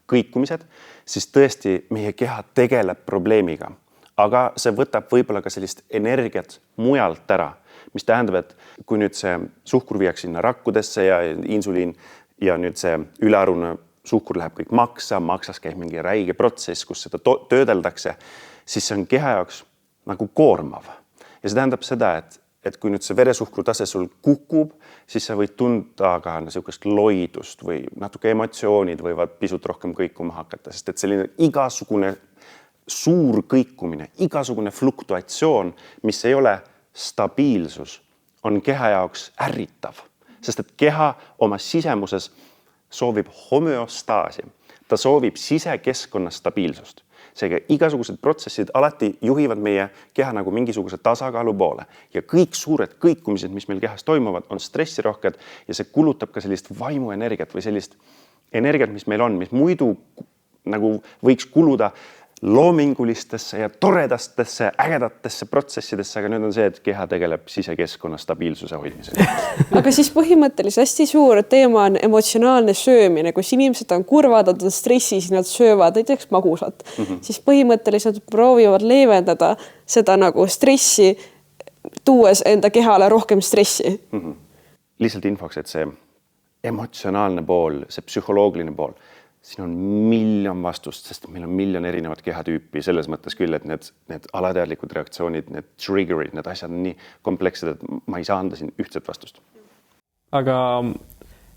kõikumised, siis tõesti meie keha tegeleb probleemiga, aga see võtab võib-olla ka sellist energiat mujalt ära. Mis tähendab, et kui nüüd see suhkur viiakse sinna rakkudesse ja insuliin ja nüüd see ülearune suhkur läheb kõik maksas käib mingi räige protsess, kus seda töödeldakse, siis see on keha jaoks nagu koormav. Ja see tähendab seda, et kui nüüd see veresuhkru tase sul kukub, siis sa võid tunda ka niisugust loidust või natuke emotsioonid võivad pisut rohkem kõikuma hakata, sest et selline igasugune suur kõikumine, igasugune fluktuatsioon, mis ei ole stabiilsus, on keha jaoks ärritav, sest et keha oma sisemuses soovib homeostaasi. Ta soovib sisekeskkonna stabiilsust. Seega igasugused protsessid alati juhivad meie keha nagu mingisuguse tasakaalu poole ja kõik suured kõikumised, mis meil kehas toimuvad, on stressirohked ja see kulutab ka sellist vaimuenergiat või sellist energiat, mis meil on, mis muidu nagu võiks kuluda loomingulistesse ja toredastesse, ägedatesse protsessidesse, aga nüüd on see, et keha tegeleb sisekeskkonna stabiilsuse hoidmisega. Aga siis põhimõtteliselt hästi suur teema on emotsionaalne söömine, kus inimesed on kurvad, nad on stressis, nad söövad näiteks magusat. Siis põhimõtteliselt proovivad leevendada seda nagu stressi, tuues enda kehale rohkem stressi. Lihtsalt infoks, et see emotsionaalne pool, see psühholoogiline pool, siin on miljon vastust, sest meil on miljon erinevat kehatüüpi selles mõttes küll, et need alateadlikud reaktsioonid, need triggerid, need asjad on nii komplekssed, et ma ei saa anda siin ühtset vastust. Aga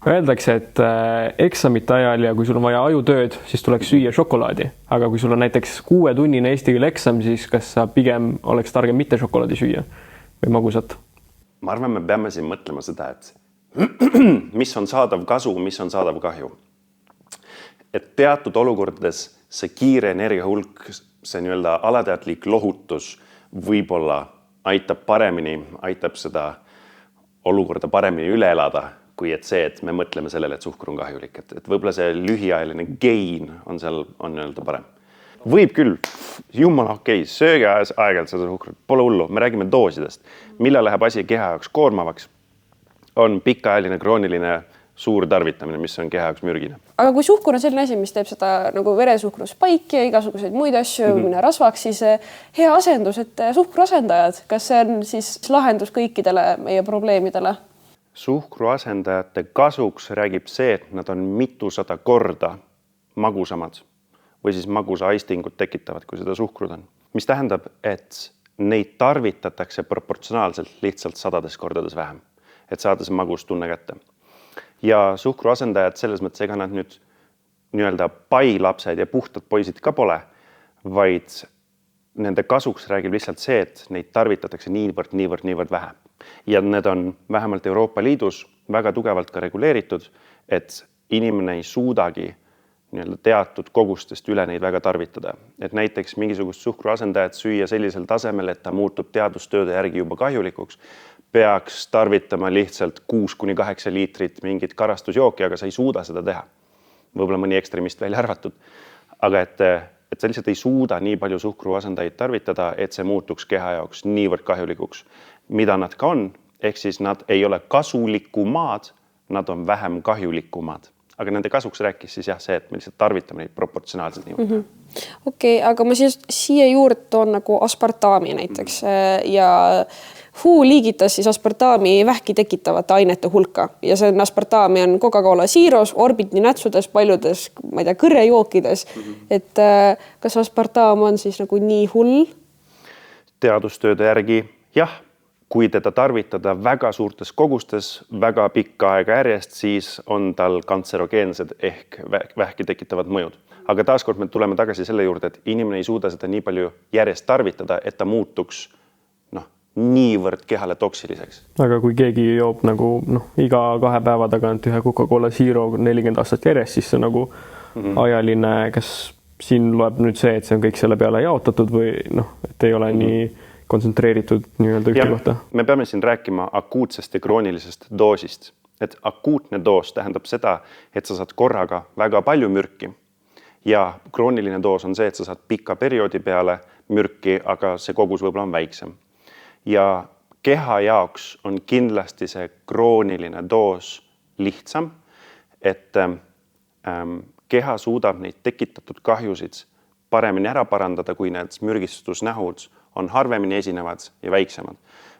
öeldakse, et eksamite ajal ja kui sul on vaja ajutööd, siis tuleks süüa šokolaadi. Aga kui sul on näiteks 6-tunnine eesti keele eksam, siis kas sa pigem oleks targem mitte šokolaadi süüa või magusat? Ma arvan, me peame siin mõtlema seda, et mis on saadav kasu, mis on saadav kahju. Et teatud olukordades see kiire energia hulk, see nii-öelda alateadlik lohutus võib-olla aitab seda olukorda paremini üle elada, kui et see, et me mõtleme sellele, et suhkur on kahjulik. Et võib-olla see lühiajaline gain on seal nii-öelda parem. Võib küll, jumala okei, sööge aeg-ajalt seda suhkrut, pole hullu, me räägime doosidest. Millal läheb asi keha jaoks koormavaks, on pikaajaline krooniline suur tarvitamine, mis on keha jaoks mürgine. Aga kui suhkur on selline asi, mis teeb seda nagu veresuhkru spaiki ja igasuguseid muid asju, minna rasvaks, siis hea asendus, et suhkruasendajad, kas see on siis lahendus kõikidele meie probleemidele? Suhkruasendajate kasuks räägib see, et nad on mitusada korda magusamad või siis magusa aistingut tekitavad, kui seda suhkrud on. Mis tähendab, et neid tarvitatakse proportsionaalselt lihtsalt sadades kordades vähem, et saada see magus tunne kätte. Ja suhkruasendajad selles mõttes, ega nad nüüd nii-öelda pailapsed ja puhtad poisid ka pole, vaid nende kasuks räägib lihtsalt see, et neid tarvitatakse niivõrd vähe. Ja need on vähemalt Euroopa Liidus väga tugevalt ka reguleeritud, et inimene ei suudagi nii-öelda teatud kogustest üle neid väga tarvitada. Et näiteks mingisugust suhkruasendajat süüa sellisel tasemel, et ta muutub teadustööde järgi juba kahjulikuks, peaks tarvitama lihtsalt 6-8 liitrit mingit karastusjooki, aga sa ei suuda seda teha. Võib-olla mõni ekstremist välja arvatud. Aga et sa lihtsalt ei suuda nii palju suhkruasendajaid tarvitada, et see muutuks keha jaoks niivõrd kahjulikuks. Mida nad ka on, ehk siis nad ei ole kasulikumad, nad on vähem kahjulikumad. Aga nende kasuks rääkis siis jah see, et me lihtsalt tarvitame neid proportsionaalselt niivõrd. Okei, aga ma siia juurde toon nagu aspartaami näiteks ja WHO liigitas siis aspartaami vähki tekitavate ainete hulka ja see aspartaami on Coca-Cola Zeros, Orbiti nätsudes, paljudes, ma ei tea, kõrrejookides. Et kas aspartaam on siis nagu nii hull? Teadustööde järgi jah, kui teda tarvitada väga suurtes kogustes, väga pikka aega järjest, siis on tal kantserogeensed ehk vähki tekitavad mõjud. Aga taaskord me tuleme tagasi selle juurde, et inimene ei suuda seda nii palju järjest tarvitada, et ta muutuks niivõrd kehale toksiliseks. Aga kui keegi joob nagu iga 2 päeva tagant ühe Coca-Cola Zero 40 aastat järjest, siis see nagu ajaline, kas siin loeb nüüd see, et see on kõik selle peale jaotatud või et ei ole nii kontsentreeritud nii-öelda ühte kohta? Me peame siin rääkima akuutsest ja kroonilisest doosist. Et akuutne doos tähendab seda, et sa saad korraga väga palju mürki ja krooniline doos on see, et sa saad pika perioodi peale mürki, aga see kogus võib-olla on väiksem. Ja keha jaoks on kindlasti see krooniline doos lihtsam, et keha suudab neid tekitatud kahjusid paremini ära parandada, kui need mürgistusnähud on harvemini esinevad ja väiksemad.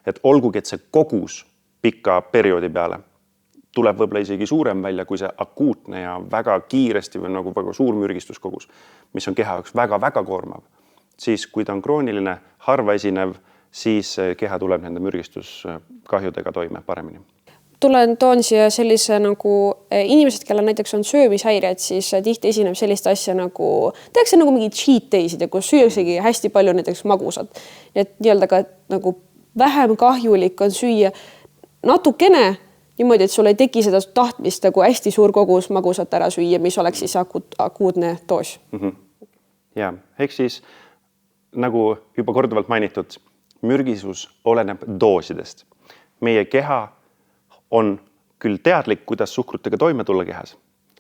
Et olgugi, et see kogus pika perioodi peale tuleb võib-olla isegi suurem välja, kui see akuutne ja väga kiiresti või nagu väga suur mürgistuskogus, mis on keha jaoks väga-väga koormav. Siis kui ta on krooniline, harva esinev, siis keha tuleb nende mürgistuskahjudega toime paremini. Toon siia sellise nagu inimesed, kellel näiteks on söömishäired, siis tihti esineb sellist asja nagu, tehakse nagu mingid cheat daysid ja kus süüaksegi hästi palju näiteks magusat. Et nii-öelda ka nagu vähem kahjulik on süüa natukene niimoodi, et sul ei teki seda tahtmist nagu hästi suur kogus magusat ära süüa, mis oleks siis akuutne doos. Ja, ehk siis nagu juba korduvalt mainitud, mürgisus oleneb doosidest. Meie keha on küll teadlik, kuidas suhkrutega toime tulla kehas.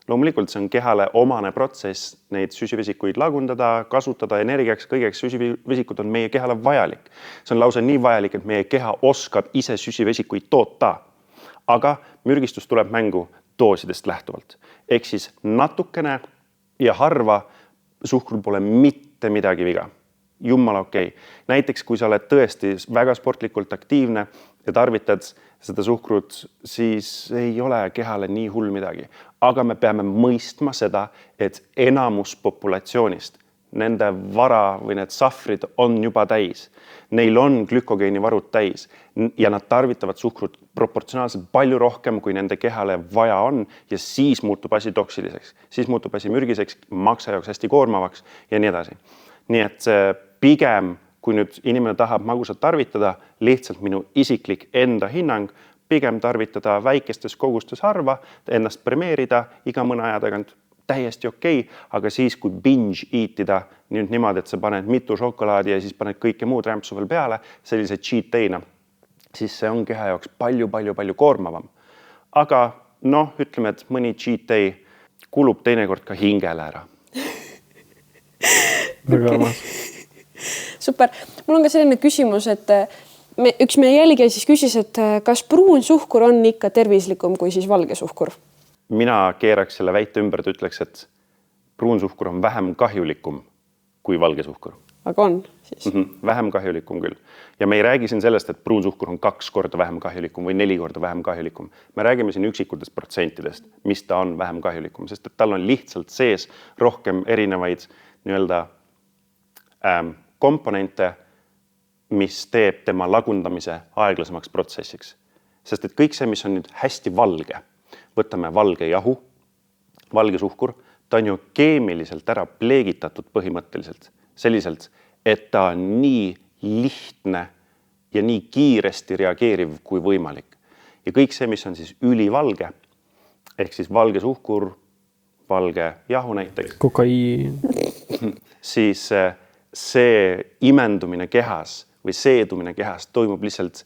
Loomulikult see on kehale omane protsess neid süsivesikuid lagundada, kasutada energiaks, kõigeks süsivesikud on meie kehale vajalik. See on lausa nii vajalik, et meie keha oskab ise süsivesikuid toota. Aga mürgistus tuleb mängu doosidest lähtuvalt. Ehk siis natukene ja harva suhkrul pole mitte midagi viga. Jumala okei. Näiteks kui sa oled tõesti väga sportlikult aktiivne ja tarvitad seda suhkrut, siis ei ole kehale nii hull midagi. Aga me peame mõistma seda, et enamus populatsioonist, nende vara või need sahvrid on juba täis. Neil on glükogeeni varud täis ja nad tarvitavad suhkrut proportsionaalselt palju rohkem, kui nende kehale vaja on ja siis muutub asi toksiliseks. Siis muutub asi mürgiseks, maksa jaoks hästi koormavaks ja nii edasi. Nii et pigem, kui nüüd inimene tahab magusat tarvitada, lihtsalt minu isiklik enda hinnang, pigem tarvitada väikestes kogustes harva, ennast premeerida iga mõne aja tagant täiesti okei, aga siis kui binge eatida nüüd niimoodi, et sa paned mitu šokolaadi ja siis paned kõike muud rämpsu veel peale, sellise cheat day'na, siis see on keha jaoks palju koormavam. Aga ütleme, et mõni cheat day kulub teinekord ka hingele ära. Väga armas. Super. Mul on ka selline küsimus, et üks meie jälgija siis küsis, et kas pruun suhkur on ikka tervislikum kui siis valge suhkur? Mina keeraks selle väite ümber, et ütleks, et pruun suhkur on vähem kahjulikum kui valge suhkur. Aga on siis? Vähem kahjulikum küll. Ja me ei räägi siin sellest, et pruun suhkur on 2 korda vähem kahjulikum või 4 korda vähem kahjulikum. Me räägime siin üksikutest protsentidest, mis ta on vähem kahjulikum, sest et tal on lihtsalt sees rohkem erinevaid nii-öelda komponente, mis teeb tema lagundamise aeglasemaks protsessiks. Sest et kõik see, mis on nüüd hästi valge, võtame valge jahu, valge suhkur, ta on ju keemiliselt ära pleegitatud põhimõtteliselt selliselt, et ta on nii lihtne ja nii kiiresti reageeriv kui võimalik. Ja kõik see, mis on siis ülivalge, ehk siis valge suhkur, valge jahu näiteks, kokaiin, siis see imendumine kehas või seedumine kehas toimub lihtsalt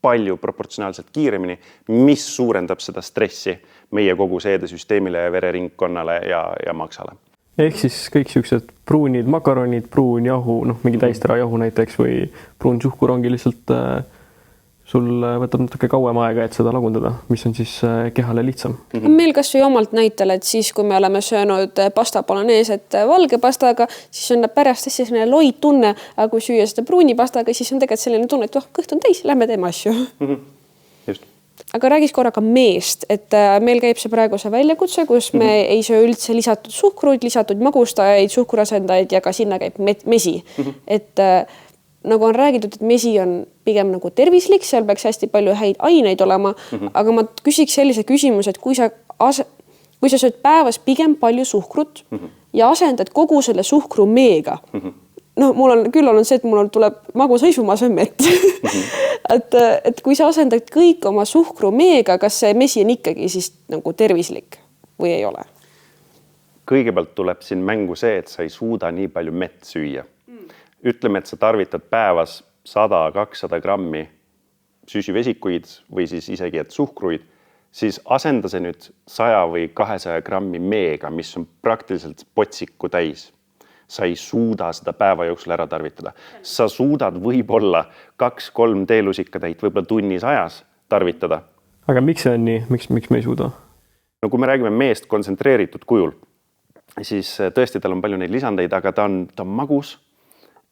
palju proportsionaalselt kiiremini, mis suurendab seda stressi meie kogu seedesüsteemile ja vereringkonnale ja maksale. Ehk siis kõik siuksed pruunid makaronid, pruun jahu, mingi täistera jahu näiteks või pruun suhkur ongi lihtsalt sul võtab natuke kauem aega, et seda lagundada, mis on siis kehale lihtsam. Meil kas või omalt näitel, et siis kui me oleme söönud pasta bolognese valge pastaga, siis on pärast hästi selline loid tunne, aga kui süüa seda pruuni pastaga, siis on tegelikult selline tunne, et kõht on täis, lähme teeme asju. Just. Aga räägis korraga meest, et meil käib see praegu see väljakutse, kus me ei söö üldse lisatud suhkruid, lisatud magustajaid, suhkurasendaid ja ka sinna käib mesi. Et nagu on räägitud, et mesi on pigem nagu tervislik, seal peaks hästi palju häid aineid olema, aga ma küsiks sellise küsimuse, et kui sa sööd päevas pigem palju suhkrut ja asendad kogu selle suhkru meega, mul on küll olnud see, et mul tuleb magusaisu, ma söön mett. et kui sa asendad kõik oma suhkru meega, kas see mesi on ikkagi siis nagu tervislik või ei ole? Kõigepealt tuleb siin mängu see, et sa ei suuda nii palju mett süüa. Ütleme, et sa tarvitad päevas 100-200 grammi süsivesikuid või siis isegi et suhkruid, siis asenda see nüüd 100 või 200 grammi meega, mis on praktiliselt potsiku täis. Sa ei suuda seda päeva jooksul ära tarvitada. Sa suudad võib-olla 2-3 teelusikatäit võib-olla tunnis ajas tarvitada. Aga miks see on nii? Miks me ei suuda? No kui me räägime meest kontsentreeritud kujul, siis tõesti tal on palju neid lisandeid, aga ta on magus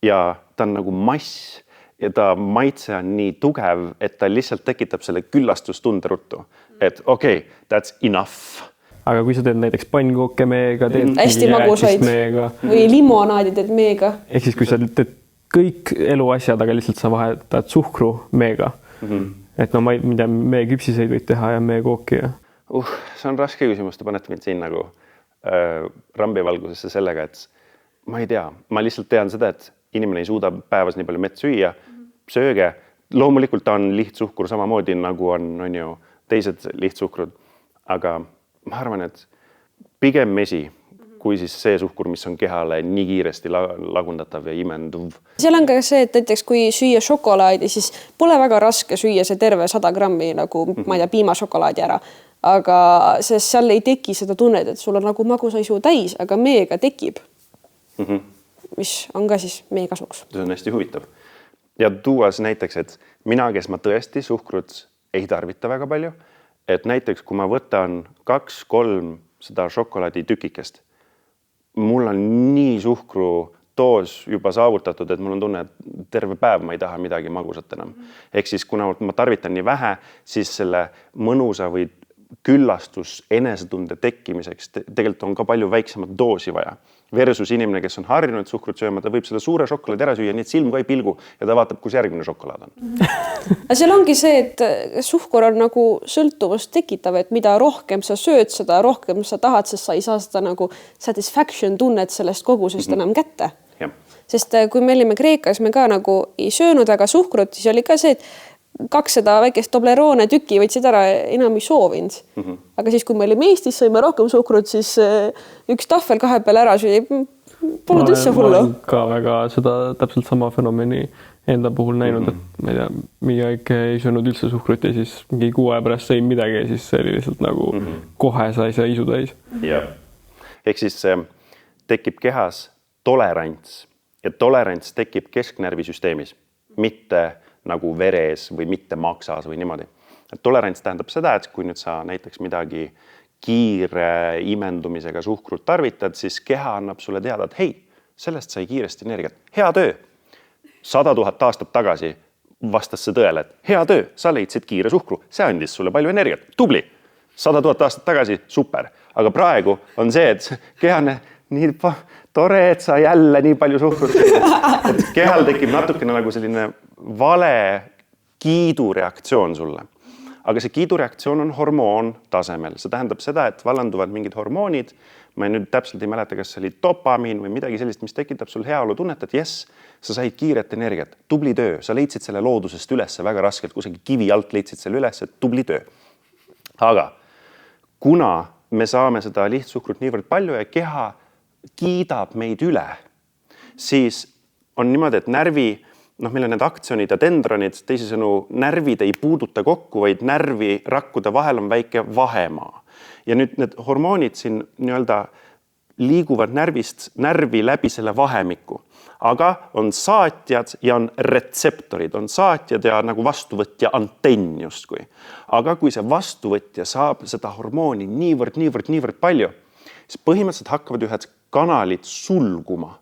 ja ta on nagu mass ja ta maitse on nii tugev, et ta lihtsalt tekitab selle küllastustunde ruttu. Et okei, that's enough. Aga kui sa teed näiteks pannkooke meega, teed hästi magusaid meega või limonaadi teed meega. Ehk siis kui sa teed kõik eluasjad, aga lihtsalt sa vahetad suhkru meega. Et no ma ei tea, mee küpsiseid võid teha ja mee kooki. Ja. See on raske küsimus, te panete mind siin nagu rambivalgusesse sellega, et ma ei tea, ma lihtsalt tean seda, et inimene ei suuda päevas nii palju mett süüa, sööge. Loomulikult ta on lihtsuhkur samamoodi nagu on ju teised lihtsuhkrud, aga ma arvan, et pigem mesi, kui siis see suhkur, mis on kehale nii kiiresti lagundatav ja imenduv. Seal on ka see, et näiteks kui süüa šokolaadi, siis pole väga raske süüa see terve 100 grammi nagu, ma ei tea, piimašokolaadi ära. Aga seal ei teki seda tunnet, et sul on nagu magusaisu täis, aga meega tekib, mis on ka siis meie kasuks. See on hästi huvitav. Ja tuuas näiteks, et mina, kes ma tõesti suhkrut ei tarvita väga palju, et näiteks kui ma võtan 2-3 seda šokolaadi tükikest, mul on nii suhkru doos juba saavutatud, et mul on tunne, et terve päev ma ei taha midagi magusat enam. Ehk siis kuna ma tarvitan nii vähe, siis selle mõnusa või küllastus enesetunde tekkimiseks tegelikult on ka palju väiksemat doosi vaja. Versus inimene, kes on harjunud suhkrut sööma, ta võib selle suure šokolaadi ära süüa, nii et silm ka ei pilgu ja ta vaatab, kus järgmine šokolaad on. Aga seal ongi see, et suhkur on nagu sõltuvust tekitav, et mida rohkem sa sööd, seda rohkem sa tahad, sest sa ei saa seda nagu satisfaction tunnet sellest kogusest enam kätte. Ja. Sest kui me olime Kreekas, me ka nagu ei söönud väga suhkrut, siis oli ka see, et 200 väikest Toblerone tükki võtsid ära, enam ei soovinud. Aga siis, kui me olime Eestis, sõime rohkem suhkrut, siis üks tahvel 2 peale ära süüa, polnud üldse hullu. Ma olen ka väga seda täpselt sama fenomeni enda puhul näinud, et ma ei tea, mingi aeg ei söönud üldse suhkrut ja siis mingi 6 aja pärast sõin midagi ja siis see oli lihtsalt nagu kohe sai see isu täis. Ja. Ehk siis tekib kehas tolerants ja tolerants tekib kesknärvisüsteemis, mitte nagu veres või mitte maksas või niimoodi. Tolerants tähendab seda, et kui nüüd sa näiteks midagi kiire imendumisega suhkrut tarvitad, siis keha annab sulle teada, et hei, sellest sai kiiresti energiat. Hea töö. 100 000 aastat tagasi vastas see tõele, et hea töö, sa leidsid kiire suhkru, see andis sulle palju energiat. Tubli. 100 000 aastat tagasi, super. Aga praegu on see, et kehane nii tore, et sa jälle nii palju suhkrut. Et kehal tekib natukene nagu selline vale kiidureaktsioon sulle. Aga see kiidureaktsioon on hormoon tasemel. See tähendab seda, et vallanduvad mingid hormoonid. Ma nüüd täpselt ei mäleta, kas see oli dopamiin või midagi sellist, mis tekitab sul heaolu tunnet, et jess, sa said kiiret energiat. Tubli töö. Sa leidsid selle loodusest üles väga raskelt, kusagil kivi alt leidsid selle üles, et tubli töö. Aga kuna me saame seda lihtsuhkrut niivõrd palju ja keha kiidab meid üle, siis on niimoodi, et meil on need aktsionid ja dendronid, teisisõnu närvid ei puuduta kokku, vaid närvi rakkude vahel on väike vahemaa. Ja nüüd need hormoonid siin liiguvad närvist närvi läbi selle vahemiku. Aga on saatjad ja on retseptorid. On saatjad ja nagu vastuvõtja antenn justkui. Aga kui see vastuvõtja saab seda hormooni niivõrd palju, siis põhimõtteliselt hakkavad ühed kanalid sulguma.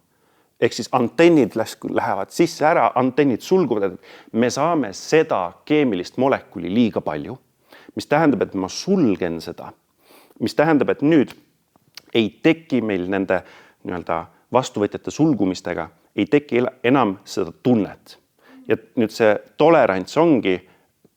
Ehk siis antennid lähevad sisse ära, antennid sulguvad, et me saame seda keemilist molekuli liiga palju, mis tähendab, et ma sulgen seda, mis tähendab, et nüüd ei teki meil nende vastuvõtjate sulgumistega, ei teki enam seda tunnet. Ja nüüd see tolerants ongi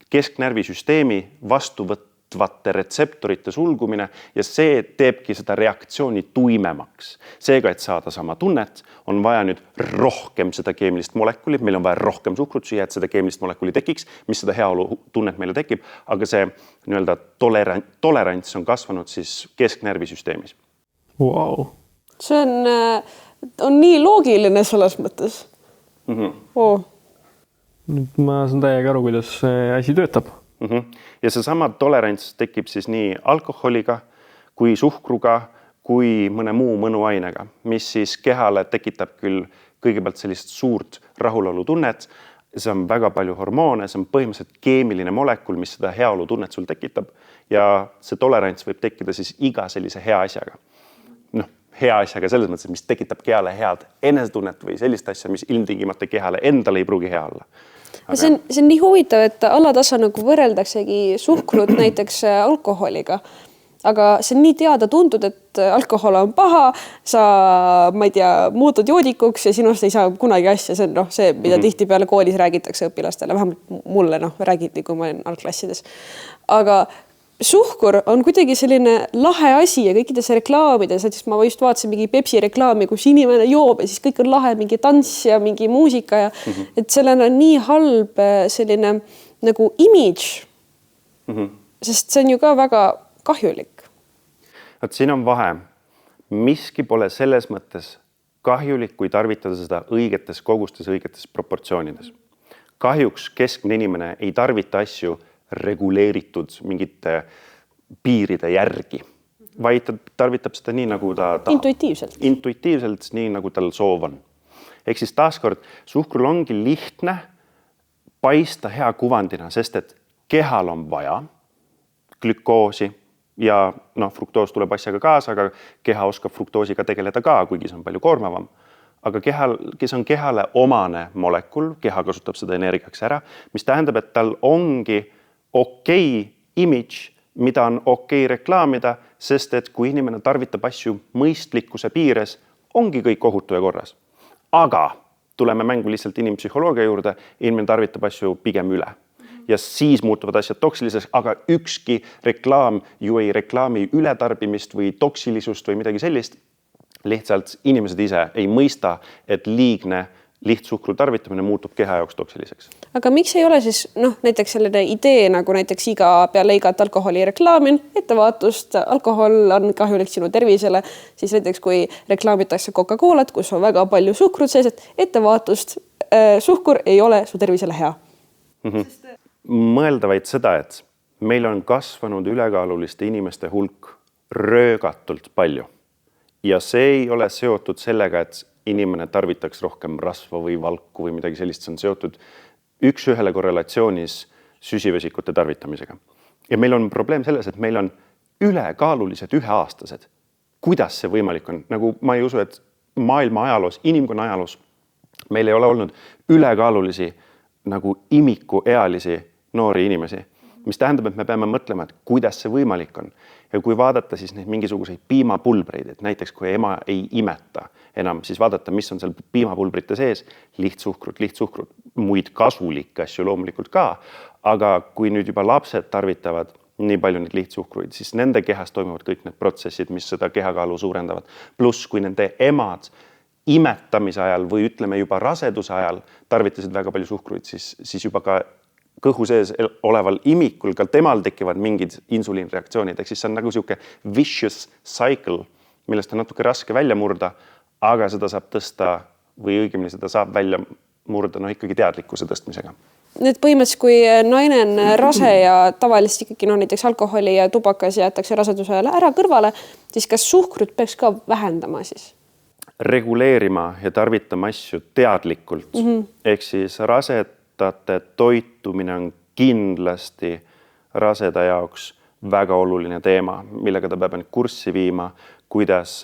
kesknärvisüsteemi vastuvõtvate retseptorite sulgumine ja see teebki seda reaktsiooni tuimemaks. Seega, et saada sama tunnet, on vaja nüüd rohkem seda keemilist molekuli, meil on vaja rohkem suhkrut süüa, et seda keemilist molekuli tekiks, mis seda heaolu tunnet meile tekib, aga see tolerants on kasvanud siis kesknärvisüsteemis. Wow. See on nii loogiline selles mõttes. Nüüd ma saan täiega aru, kuidas see asi töötab. Ja seesama tolerants tekib siis nii alkoholiga kui suhkruga kui mõne muu mõnuainega, mis siis kehale tekitab küll kõigepealt sellist suurt rahulolutunnet. See on väga palju hormoone, see on põhimõtteliselt keemiline molekul, mis seda heaolutunnet sul tekitab ja see tolerants võib tekkida siis iga sellise hea asjaga. Hea asjaga selles mõttes, mis tekitab kehale head enesetunnet või sellist asja, mis ilmtingimata kehale endale ei pruugi hea olla. Aga... See on nii huvitav, et alatasa nagu võrreldaksegi suhkrut näiteks alkoholiga. Aga see on nii teada tuntud, et alkohol on paha, sa, ma ei tea, muutud joodikuks ja sinust ei saa kunagi asja. See on see, mida tihti peale koolis räägitakse õpilastele. Vähemalt mulle räägiti, kui ma olin algklassides. Aga suhkur on kuidagi selline lahe asi ja kõikides reklaamides. Ma just vaatasin mingi Pepsi reklaami, kus inimene joob ja siis kõik on lahe, mingi tants ja mingi muusika. Ja, et sellel on nii halb selline nagu image. Sest see on ju ka väga kahjulik. Et siin on vahe. Miski pole selles mõttes kahjulik, kui tarvitada seda õigetes kogustes, õigetes proportsioonides. Kahjuks keskne inimene ei tarvita asju reguleeritud mingite piiride järgi, vaid ta tarvitab seda nii, nagu ta intuitiivselt, nii nagu tal soov on. Ehk siis taaskord, suhkrul ongi lihtne paista hea kuvandina, sest et kehal on vaja glükoosi ja fruktoos tuleb asjaga kaasa, aga keha oskab fruktoosiga tegeleda ka, kuigi see on palju koormavam. Aga kes on kehale omane molekul, keha kasutab seda energiaks ära, mis tähendab, et tal ongi okei image, mida on okei reklaamida, sest et kui inimene tarvitab asju mõistlikkuse piires, ongi kõik ohutu ja korras. Aga tuleme mängu lihtsalt inimpsühholoogia juurde, inimene tarvitab asju pigem üle. Ja siis muutuvad asjad toksiliseks, aga ükski reklaam ju ei reklaami ületarbimist või toksilisust või midagi sellist. Lihtsalt inimesed ise ei mõista, et liigne lihtsuhkru tarvitamine muutub keha jaoks toksiliseks. Aga miks ei ole siis näiteks selline idee, nagu näiteks iga peale igat alkoholi reklaamin, ettevaatust, alkohol on kahjulik sinu tervisele, siis näiteks kui reklaamitakse Coca-Colat, kus on väga palju suhkrut sees, et ettevaatust, suhkur ei ole su tervisele hea. Mõelda vaid seda, et meil on kasvanud ülekaaluliste inimeste hulk röögatult palju. Ja see ei ole seotud sellega, et inimene tarvitaks rohkem rasva või valku või midagi sellist, see on seotud üks-ühele korrelatsioonis süsivesikute tarvitamisega. Ja meil on probleem selles, et meil on ülekaalulised üheaastased. Kuidas see võimalik on? Nagu ma ei usu, et maailma ajaloos, inimkonna ajaloos meil ei ole olnud ülekaalulisi nagu imikuealisi noori inimesi, mis tähendab, et me peame mõtlema, et kuidas see võimalik on. Ja kui vaadata siis neid mingisuguseid piimapulbreid, et näiteks kui ema ei imeta enam, siis vaadata, mis on seal piimapulbrite sees, lihtsuhkrut, muid kasulikke asju loomulikult ka, aga kui nüüd juba lapsed tarvitavad nii palju neid lihtsuhkruid, siis nende kehas toimuvad kõik need protsessid, mis seda kehakaalu suurendavad. Pluss kui nende emad imetamise ajal või ütleme juba raseduse ajal tarvitasid väga palju suhkruid, siis juba ka kõhu sees oleval imikul, ka temal tekivad mingid insuliinreaktsioonid. Ehk siis see on nagu siuke vicious cycle, millest on natuke raske välja murda, aga seda saab tõsta või õigemini seda saab välja murda ikkagi teadlikkuse tõstmisega. Need põhimõtteliselt, kui naine on rase ja tavaliselt ikkagi näiteks alkoholi ja tubakas jäetakse raseduse ajal ära kõrvale, siis kas suhkrut peaks ka vähendama siis? Reguleerima ja tarvitama asju teadlikult. Ehk siis rasedate toitumine on kindlasti raseda jaoks väga oluline teema, millega ta peab end kurssi viima, kuidas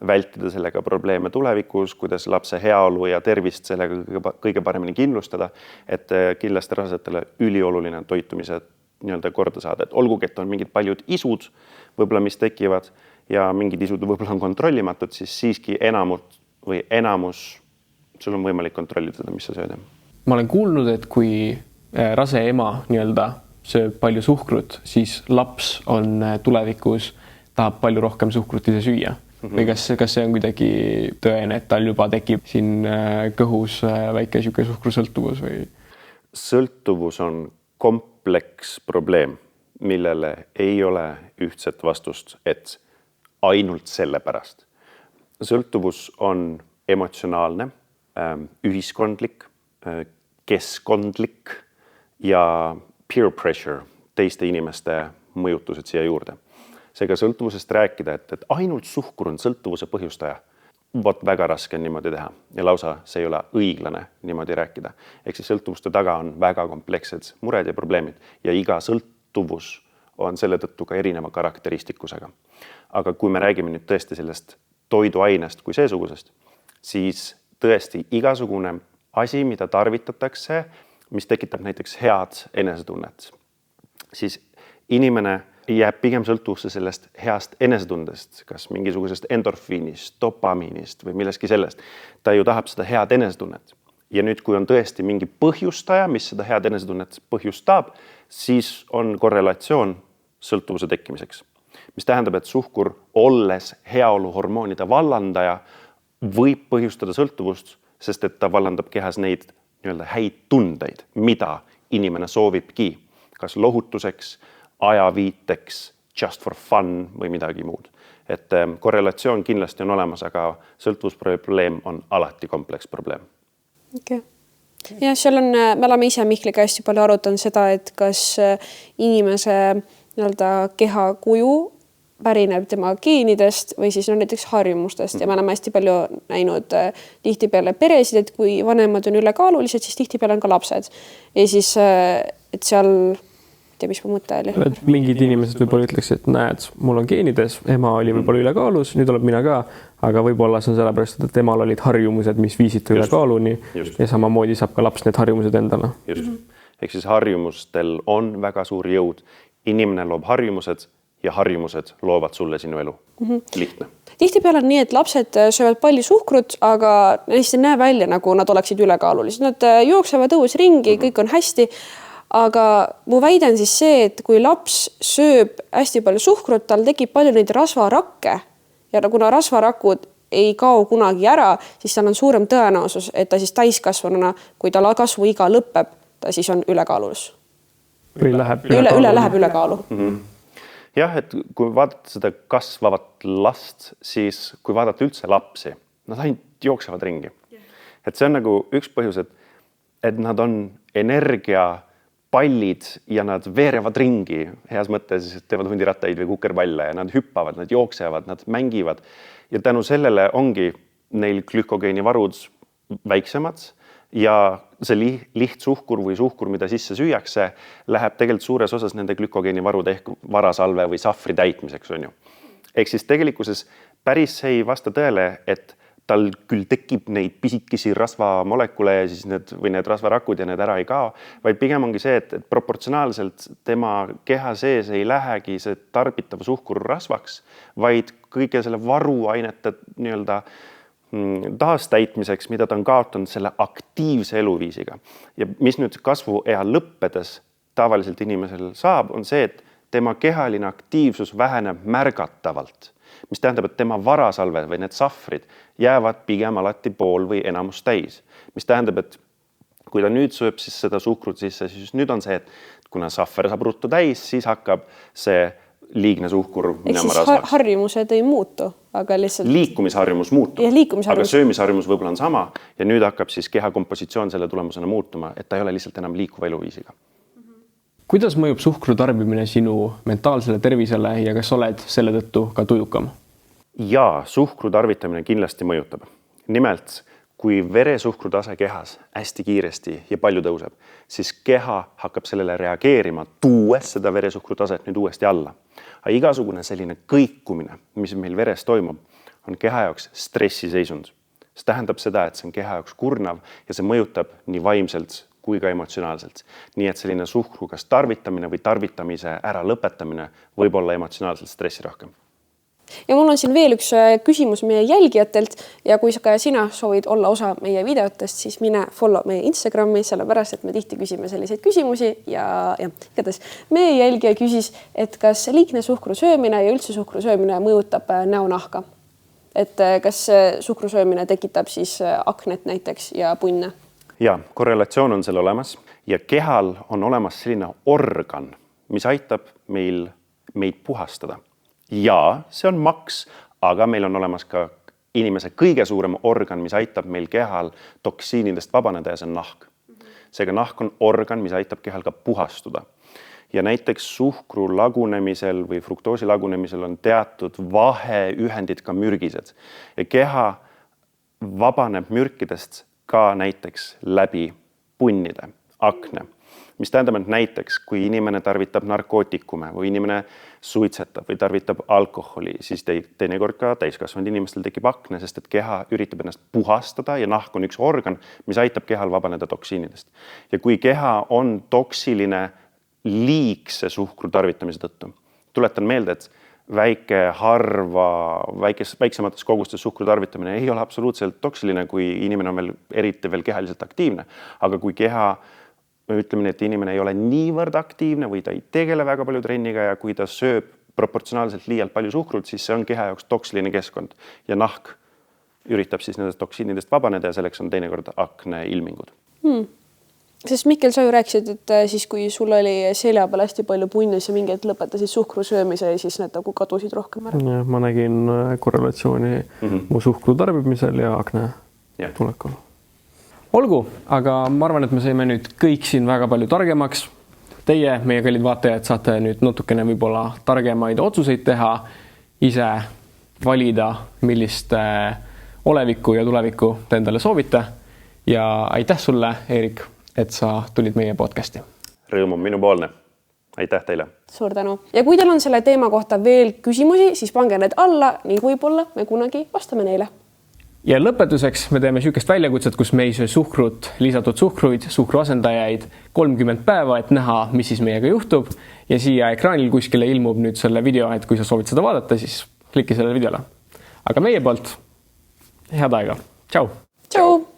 vältida sellega probleeme tulevikus, kuidas lapse heaolu ja tervist sellega kõige paremini kindlustada, et kindlasti rasedatele ülioluline toitumise korda saada. Et olgugi, et on mingid paljud isud, võib-olla mis tekivad ja mingid isud võib-olla on kontrollimatud, siis siiski enamus sul on võimalik kontrollida seda, mis sa sööd. Ma olen kuulnud, et kui rase ema sööb palju suhkrut, siis laps on tulevikus, tahab palju rohkem suhkrut ise süüa. Või kas see on kuidagi tõene, et tal juba tekib siin kõhus väike suhkrusõltuvus või? Sõltuvus on kompleks probleem, millele ei ole ühtset vastust, et ainult selle pärast. Sõltuvus on emotsionaalne, ühiskondlik, keskkondlik ja peer pressure teiste inimeste mõjutused siia juurde. Seega sõltuvusest rääkida, et ainult suhkur on sõltuvuse põhjustaja, vot väga raske on niimoodi teha ja lausa see ei ole õiglane niimoodi rääkida. Ehk siis sõltuvuste taga on väga komplekssed mured ja probleemid ja iga sõltuvus on selle tõttu ka erineva karakteristikusega. Aga kui me räägime nüüd tõesti sellest toiduainest kui seesugusest, siis tõesti igasugune asi, mida tarvitatakse, mis tekitab näiteks head enesetunnet, siis inimene jääb pigem sõltuvusse sellest heast enesetundest, kas mingisugusest endorfiinist, dopamiinist või milleski sellest. Ta ju tahab seda head enesetunnet. Ja nüüd, kui on tõesti mingi põhjustaja, mis seda head enesetunnet põhjustab, siis on korrelatsioon sõltuvuse tekkimiseks. Mis tähendab, et suhkur, olles heaoluhormoonide vallandaja, võib põhjustada sõltuvust, sest et ta vallandab kehas neid nii-öelda häid tundeid, mida inimene soovibki, kas lohutuseks, ajaviiteks, just for fun või midagi muud. Et korrelatsioon kindlasti on olemas, aga sõltuvusprobleem on alati kompleksprobleem. Okay. Ja seal on, me oleme ise Mihkliga hästi palju arutanud seda, et kas inimese nii-öelda keha kuju pärineb tema geenidest või siis näiteks harjumustest ja me oleme hästi palju näinud tihtipeale peresid, et kui vanemad on ülekaalulised, siis tihtipeale on ka lapsed. Ja siis, et seal mis mu mõte oli. Mingid inimesed võib-olla ütleks, et näed, mul on geenides, ema oli võib-olla ülekaalus, nüüd oleb mina ka, aga võib-olla see on sellepärast, et emal olid harjumused, mis viisid ülekaaluni ja samamoodi saab ka laps need harjumused endale. Just. Ehk siis harjumustel on väga suur jõud. Inimene loob harjumused ja harjumused loovad sulle sinu elu. Lihtne. Tihtipeale on nii, et lapsed söövad palju suhkrut, aga neist ei näe välja, nagu nad oleksid ülekaalulised. Nad jooksevad õues ringi, kõik on hästi. Aga mu väide on siis see, et kui laps sööb hästi palju suhkrut, tal tekib palju neid rasvarakke ja kuna rasvarakud ei kao kunagi ära, siis tal on suurem tõenäosus, et ta siis täiskasvanuna, kui tal kasvuiga lõpeb, ta siis on ülekaalus. Või läheb läheb ülekaalu. Jah, et kui vaadata seda kasvavat last, siis kui vaadata üldse lapsi, nad ainult jooksevad ringi. Et see on nagu üks põhjus, et nad on energiapallid ja nad veerevad ringi, heas mõttes teevad hundirattaid või kukerpalle ja nad hüppavad, nad jooksevad, nad mängivad ja tänu sellele ongi neil glükogeenivarud väiksemad ja see lihtsuhkur või suhkur, mida sisse süüakse, läheb tegelikult suures osas nende glükogeenivarud ehk varasalve või safri täitmiseks on ju. Ehk siis tegelikkuses päris ei vasta tõele, et tal küll tekib neid pisikesi rasvamolekule ja siis need rasvarakud ja need ära ei kao, vaid pigem ongi see, et proportsionaalselt tema keha sees ei lähegi see tarbitav suhkur rasvaks, vaid kõige selle varuainete nii-öelda taastäitmiseks, mida ta on kaotanud selle aktiivse eluviisiga. Ja mis nüüd kasvuea lõppedes tavaliselt inimesel saab, on see, et tema kehaline aktiivsus väheneb märgatavalt. Mis tähendab, et tema varasalved või need safrid jäävad pigem alati pool või enamus täis. Mis tähendab, et kui ta nüüd sööb siis seda suhkrut sisse, siis nüüd on see, et kuna sahver saab ruttu täis, siis hakkab see liigne suhkur minema rasvaks. Harjumused ei muutu, aga lihtsalt... Liikumisharjumus muutub, aga söömisharjumus võib-olla on sama ja nüüd hakkab siis keha kompositsioon selle tulemusena muutuma, et ta ei ole lihtsalt enam liikuva eluviisiga. Kuidas mõjub suhkru tarbimine sinu mentaalsele tervisele ja kas oled selle tõttu ka tujukam? Jaa, suhkru tarvitamine kindlasti mõjutab. Nimelt, kui veresuhkru tase kehas hästi kiiresti ja palju tõuseb, siis keha hakkab sellele reageerima, tuues seda veresuhkru taset nüüd uuesti alla. Aga igasugune selline kõikumine, mis meil veres toimub, on keha jaoks stressiseisund. See tähendab seda, et see on keha jaoks kurnav ja see mõjutab nii vaimselt kui ka emotsionaalselt. Nii et selline suhkru kas tarvitamine või tarvitamise ära lõpetamine võib olla emotsionaalselt stressi rohkem. Ja mul on siin veel üks küsimus meie jälgijatelt ja kui ka sina soovid olla osa meie videotest, siis mine follow meie Instagrami, sellepärast, et me tihti küsime selliseid küsimusi ja igatahes meie jälgija küsis, et kas liigne suhkru söömine ja üldse suhkru söömine mõjutab näonahka. Et kas suhkru söömine tekitab siis aknet näiteks ja punne? Ja, korrelatsioon on seal olemas ja kehal on olemas selline organ, mis aitab meid puhastada. Ja see on maks, aga meil on olemas ka inimese kõige suurem organ, mis aitab meil kehal toksiinidest vabaneda ja see on nahk. Seega nahk on organ, mis aitab kehal ka puhastuda. ja näiteks suhkru lagunemisel või fruktoosi lagunemisel on teatud vaheühendid ka mürgised ja keha vabaneb mürkidest ka näiteks läbi punnide, akne. Mis tähendab, et näiteks, kui inimene tarvitab narkootikume või inimene suitsetab või tarvitab alkoholi, siis teinekord ka täiskasvanud inimestel tekib akne, sest et keha üritab ennast puhastada ja nahk on üks organ, mis aitab kehal vabaneda toksiinidest. Ja kui keha on toksiline liigse suhkru tarvitamise tõttu, tuletan meelde, et väiksemates kogustes suhkru tarvitamine ei ole absoluutselt toksiline, kui inimene on eriti veel kehaliselt aktiivne, aga kui keha ütleme nii, et inimene ei ole niivõrd aktiivne või ta ei tegele väga palju trenniga ja kui ta sööb proportsionaalselt liialt palju suhkrut, siis see on keha jaoks toksiline keskkond ja nahk üritab siis nendest toksiinidest vabaneda ja selleks on teinekord akne ilmingud. Sest Mikkel, sa ju rääkisid, et siis kui sul oli selja peal hästi palju punnis ja mingid lõpetasid suhkru söömise ja siis need nagu kadusid rohkem ära. Ja, ma nägin korrelatsiooni mu suhkru tarbimisel ja akne tulekul. Olgu, aga ma arvan, et me saime nüüd kõik siin väga palju targemaks. Teie, meie kallid vaatajad, saate nüüd natukene võib-olla targemaid otsuseid teha, ise valida, millist olevikku ja tulevikku te endale soovite. Ja aitäh sulle, Eerik, et sa tulid meie podcasti. Rõõm on minu poolne. Aitäh teile. Suur tänu. Ja kui teil on selle teema kohta veel küsimusi, siis pange need alla ning võib-olla me kunagi vastame neile. Ja lõpetuseks me teeme sükest väljakutset, kus me ei söö suhkrut, lisatud suhkruid, suhkruasendajaid 30 päeva, et näha, mis siis meiega juhtub. Ja siia ekraanil kuskile ilmub nüüd selle video, et kui sa soovid seda vaadata, siis kliki sellele videole. Aga meie poolt head aega. Tšau! Tšau!